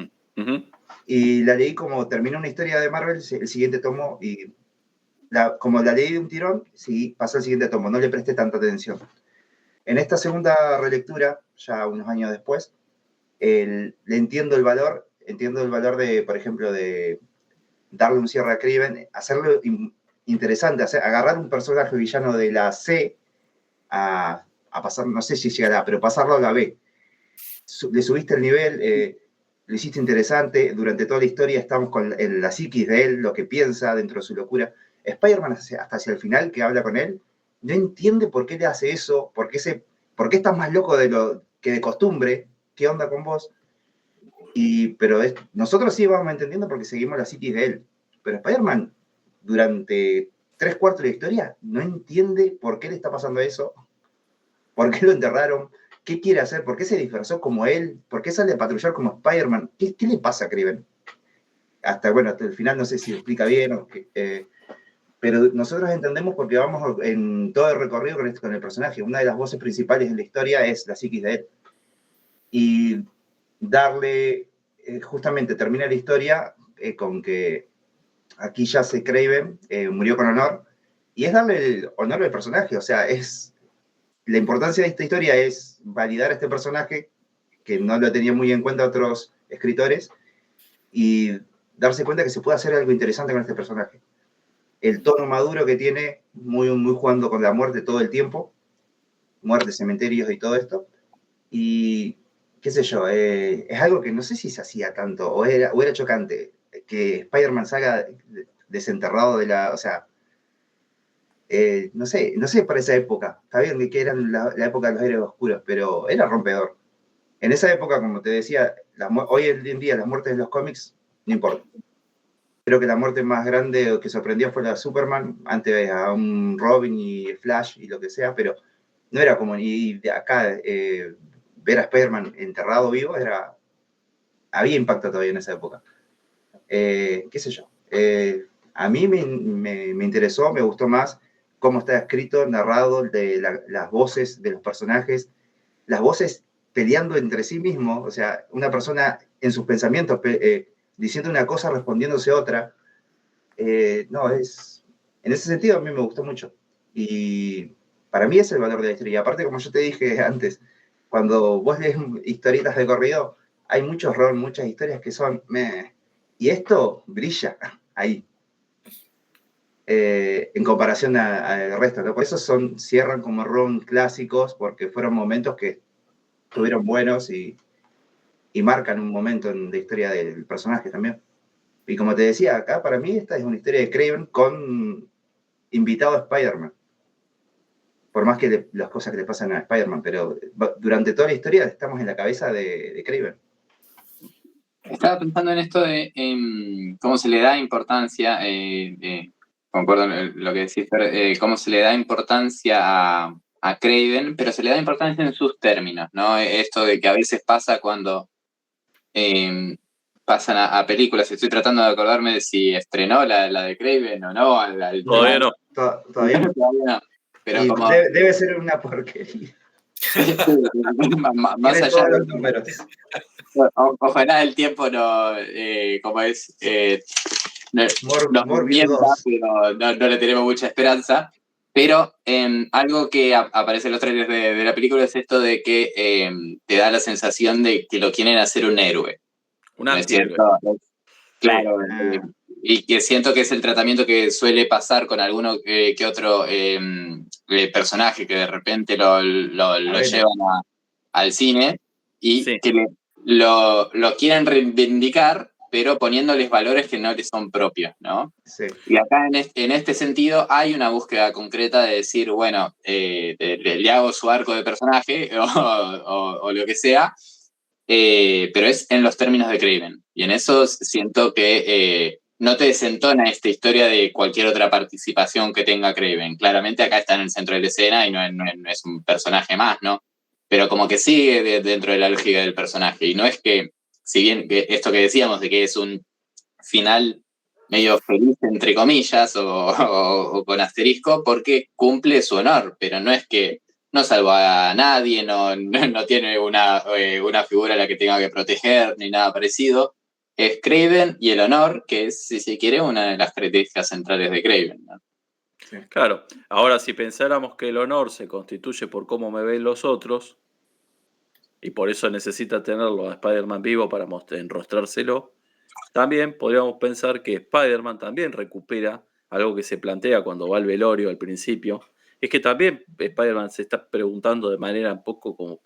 y la leí como terminó una historia de Marvel, el siguiente tomo, y como la leí de un tirón, sí, pasó el siguiente tomo, no le presté tanta atención. En esta segunda relectura, ya unos años después, le entiendo el valor de, por ejemplo, de darle un cierre a Kraven, hacerlo interesante, agarrar un personaje villano de la C a pasar, no sé si llegará, pero pasarlo a la B. Le subiste el nivel, lo hiciste interesante, durante toda la historia estamos con la psiquis de él, lo que piensa dentro de su locura. Spider-Man hasta hacia el final, que habla con él, no entiende por qué le hace eso, por qué estás más loco que de costumbre, qué onda con vos. Pero nosotros sí vamos entendiendo porque seguimos la psiquis de él. Pero Spider-Man, durante 3/4 de la historia, no entiende por qué le está pasando eso, por qué lo enterraron, qué quiere hacer, por qué se disfrazó como él, por qué sale a patrullar como Spider-Man, ¿qué le pasa a Kraven? Hasta el final no sé si lo explica bien, pero nosotros entendemos porque vamos en todo el recorrido con el personaje. Una de las voces principales en la historia es la psiquis de él. Y darle, justamente termina la historia con que aquí ya se Kraven, murió con honor, y es darle el honor al personaje, o sea, la importancia de esta historia es validar a este personaje, que no lo tenía muy en cuenta otros escritores, y darse cuenta que se puede hacer algo interesante con este personaje. El tono maduro que tiene, muy, muy jugando con la muerte todo el tiempo, muerte, cementerios y todo esto, y qué sé yo, es algo que no sé si se hacía tanto, o era chocante, que Spider-Man salga desenterrado de la, o sea, no sé para esa época, está bien que eran la época de los héroes oscuros, pero era rompedor. En esa época, como te decía, hoy en día las muertes de los cómics no importa. Creo que la muerte más grande que sorprendió fue la de Superman, antes a un Robin y Flash y lo que sea, pero no era como, y de acá ver a Spider-Man enterrado vivo había impacto todavía en esa época. Qué sé yo. A mí me interesó, me gustó más cómo está escrito, narrado, las voces de los personajes, las voces peleando entre sí mismos, o sea, una persona en sus pensamientos diciendo una cosa, respondiéndose otra. No, en ese sentido a mí me gustó mucho. Y para mí es el valor de la historia. Y aparte, como yo te dije antes, cuando vos lees historietas de corrido, hay muchos ron, muchas historias que son meh. Y esto brilla ahí. En comparación al resto, ¿no? Por eso cierran como ron clásicos, porque fueron momentos que estuvieron buenos y marcan un momento en la historia del personaje también. Y como te decía, acá para mí esta es una historia de Kraven con invitado a Spider-Man. Por más que las cosas que le pasan a Spider-Man, pero durante toda la historia estamos en la cabeza de Kraven. Estaba pensando en esto de cómo se le da importancia, concuerdo en lo que decís, pero, cómo se le da importancia a Kraven, pero se le da importancia en sus términos, ¿no? Esto de que a veces pasa cuando pasan a películas. Estoy tratando de acordarme de si estrenó la de Kraven o no. Todavía no. Todavía no. Todavía no. Pero y como, debe ser una porquería. más Tiene allá todos los números. Ojalá el tiempo no, como es, nos mienta, pero no le tenemos mucha esperanza. Pero algo que aparece en los trailers de la película es esto de que te da la sensación de que lo quieren hacer un héroe. Un ¿No es antihéroe. cierto? Claro, y que siento que es el tratamiento que suele pasar con alguno que otro personaje que de repente lo llevan al cine y Sí. que lo quieren reivindicar, pero poniéndoles valores que no les son propios, ¿no? Sí. Y acá en este sentido hay una búsqueda concreta de decir, bueno, le hago su arco de personaje o lo que sea, pero es en los términos de Kraven. Y en eso siento que no te desentona esta historia de cualquier otra participación que tenga Kraven. Claramente acá está en el centro de la escena y no es un personaje más, ¿no? Pero como que sigue dentro de la lógica del personaje. Y no es que, si bien esto que decíamos de que es un final medio feliz, entre comillas, o con asterisco, porque cumple su honor, pero no es que no salva a nadie, no tiene una figura a la que tenga que proteger, ni nada parecido. Es Kraven y el honor, que es, si se quiere, una de las características centrales de Kraven, ¿no? Sí. Claro, ahora si pensáramos que el honor se constituye por cómo me ven los otros, y por eso necesita tenerlo a Spider-Man vivo para enrostrárselo, también podríamos pensar que Spider-Man también recupera algo que se plantea cuando va al velorio al principio, es que también Spider-Man se está preguntando de manera un poco como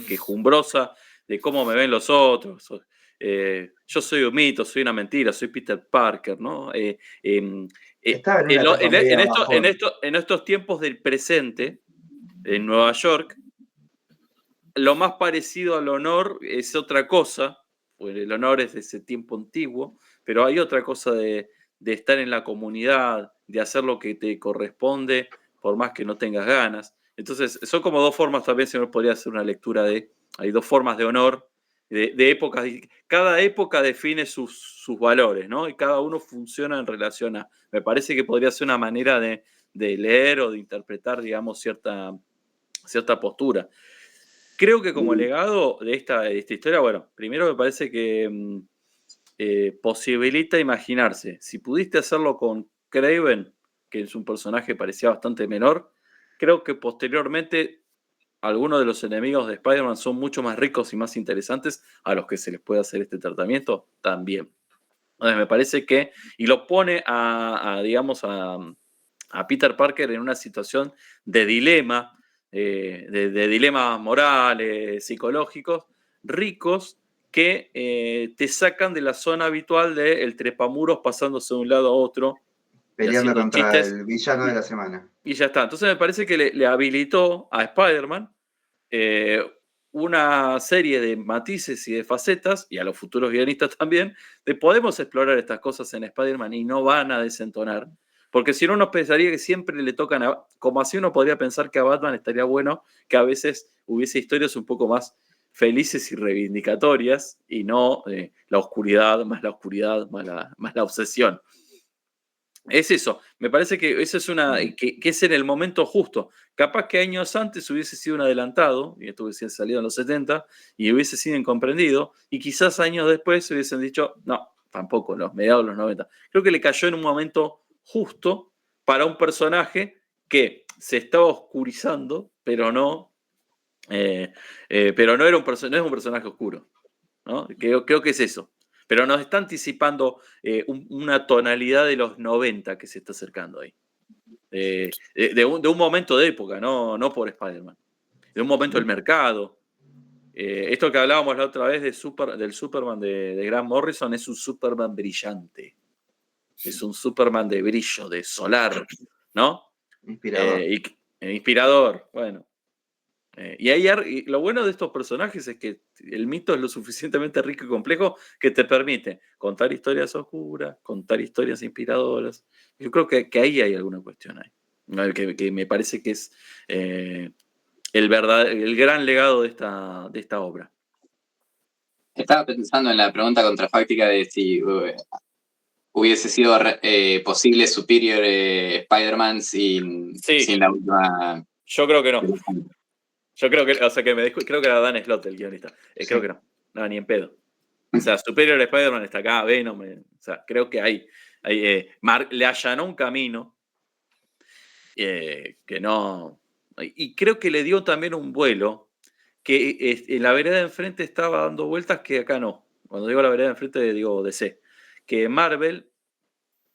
quejumbrosa de cómo me ven los otros. Yo soy un mito, soy una mentira, soy Peter Parker, ¿no? Estaba en una etapa media bajón. En estos tiempos del presente, en Nueva York, lo más parecido al honor es otra cosa, pues el honor es de ese tiempo antiguo, pero hay otra cosa de estar en la comunidad, de hacer lo que te corresponde, por más que no tengas ganas. Entonces, son como dos formas, también se me podría hacer una lectura hay dos formas de honor, de épocas. Cada época define sus valores, ¿no? Y cada uno funciona en relación a. Me parece que podría ser una manera de leer o de interpretar, digamos, cierta postura. Creo que como legado de esta historia, bueno, primero me parece que posibilita imaginarse. Si pudiste hacerlo con Kraven, que es un personaje que parecía bastante menor, creo que posteriormente algunos de los enemigos de Spider-Man son mucho más ricos y más interesantes a los que se les puede hacer este tratamiento también. Entonces me parece que, y lo pone digamos, a Peter Parker en una situación de dilema, de dilemas morales, psicológicos, ricos, que te sacan de la zona habitual del trepamuros pasándose de un lado a otro. Peleando contra chistes, el villano de la semana. Y ya está. Entonces me parece que le habilitó a Spider-Man una serie de matices y de facetas, y a los futuros guionistas también, de podemos explorar estas cosas en Spider-Man y no van a desentonar. Porque si no, uno pensaría que siempre le tocan como así uno podría pensar que a Batman estaría bueno que a veces hubiese historias un poco más felices y reivindicatorias y no la oscuridad, más la obsesión. Es eso, me parece que eso es que es en el momento justo. Capaz que años antes hubiese sido un adelantado, y esto hubiese salido en los 70, y hubiese sido incomprendido, y quizás años después hubiesen dicho, no, tampoco, en los mediados de los 90. Creo que le cayó en un momento justo para un personaje que se estaba oscurizando, pero no era no es un personaje oscuro, ¿no? Creo que es eso. Pero nos está anticipando una tonalidad de los 90 que se está acercando ahí. De un momento de época, no por Spider-Man. De un momento del mercado. Esto que hablábamos la otra vez del Superman de Grant Morrison es un Superman brillante. Es un Superman de brillo, de solar, ¿no? Inspirador. Inspirador, bueno. Y lo bueno de estos personajes es que el mito es lo suficientemente rico y complejo que te permite contar historias oscuras, contar historias inspiradoras. Yo creo que ahí hay alguna cuestión ahí, que me parece que es el gran legado de esta obra. Estaba pensando en la pregunta contrafáctica de si hubiese sido posible Superior Spider-Man sin la última... Yo creo que no. Yo creo que, creo que era Dan Slott el guionista. Creo que no, ni en pedo. O sea, Superior Spider-Man está acá, Venom. O sea, creo que le allanó un camino que no. Y creo que le dio también un vuelo que en la vereda de enfrente estaba dando vueltas que acá no. Cuando digo la vereda de enfrente, digo DC. Que Marvel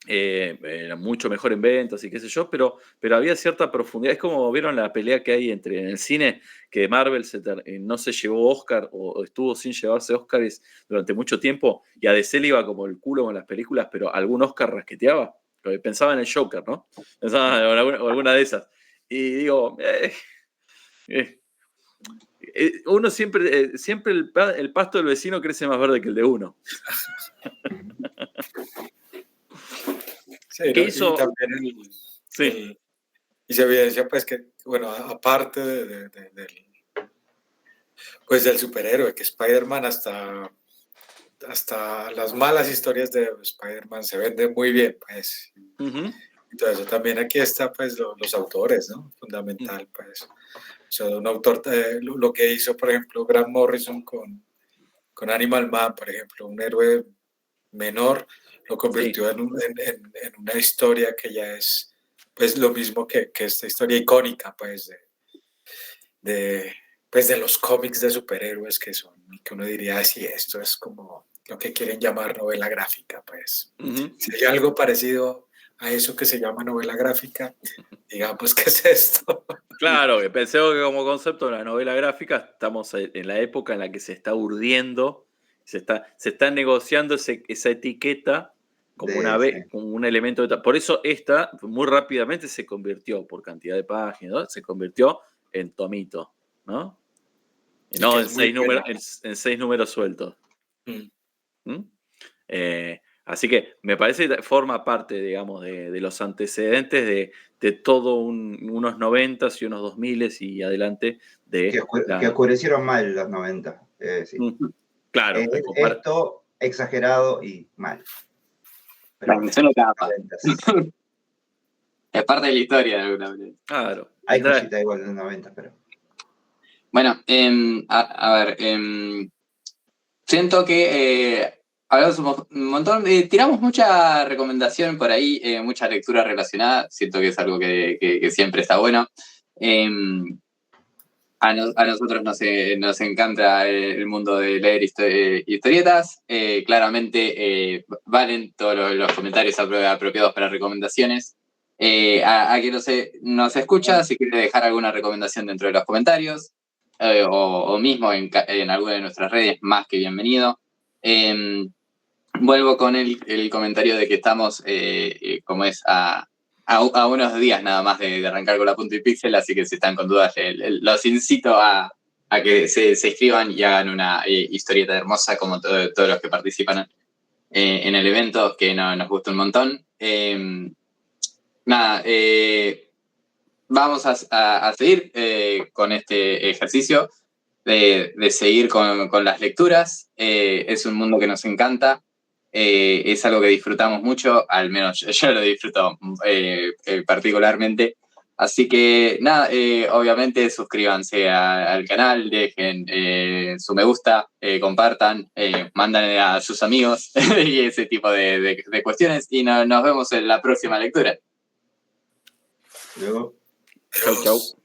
era mucho mejor en ventas y qué sé yo, pero había cierta profundidad. Es como vieron la pelea que hay en el cine, que Marvel no se llevó Oscar o estuvo sin llevarse Oscars durante mucho tiempo, y a DC le iba como el culo con las películas, pero algún Oscar rasqueteaba. Pensaba en el Joker, ¿no? Pensaba en alguna de esas. Y digo, uno siempre el pasto del vecino crece más verde que el de uno. Sí, ¿qué hizo? Y se evidencia pues que, bueno, aparte del superhéroe, que Spider-Man hasta las malas historias de Spider-Man se venden muy bien, pues. Uh-huh. Entonces también aquí está pues los autores, ¿no? Fundamental, pues. O sea, un autor, lo que hizo, por ejemplo, Grant Morrison con Animal Man, por ejemplo, un héroe menor, lo convirtió en una historia que ya es pues lo mismo que esta historia icónica pues de los cómics de superhéroes que uno diría sí, esto es como lo que quieren llamar novela gráfica, pues. Uh-huh. Si hay algo parecido a eso que se llama novela gráfica, digamos, ¿qué es esto? Claro, pensé que como concepto de la novela gráfica estamos en la época en la que se está urdiendo, se está negociando esa etiqueta como como un elemento de... Por eso esta muy rápidamente se convirtió, por cantidad de páginas, ¿no? Se convirtió en tomito, ¿no? No en 6 números sueltos. Así que me parece que forma parte, digamos, de los antecedentes de todo unos 90s y unos 2000s y adelante. Que oscurecieron mal los 90. Sí. Claro. Esto exagerado y mal. Pero la etapa. Es parte de la historia de alguna manera. Claro. Hay cositas igual en los 90, pero... Bueno, a ver, siento que hablamos un montón, tiramos mucha recomendación por ahí, mucha lectura relacionada, siento que es algo que siempre está bueno. A nosotros nos encanta el mundo de leer historietas, claramente valen todos los comentarios apropiados para recomendaciones. A quien nos escucha, si quiere dejar alguna recomendación dentro de los comentarios, o mismo en alguna de nuestras redes, más que bienvenido. Vuelvo con el comentario de que estamos, como es, a unos días nada más de arrancar con la Punto y Pixel, así que si están con dudas, los incito a que se escriban y hagan una historieta hermosa como todos los que participan en el evento, que nos gusta un montón. Vamos a seguir con este ejercicio de seguir con las lecturas. Es un mundo que nos encanta. Es algo que disfrutamos mucho, al menos yo lo disfruto particularmente. Así que nada, obviamente suscríbanse al canal, dejen su me gusta, compartan, mandan a sus amigos y ese tipo de cuestiones. Y nos vemos en la próxima lectura. Luego. Chau, chau.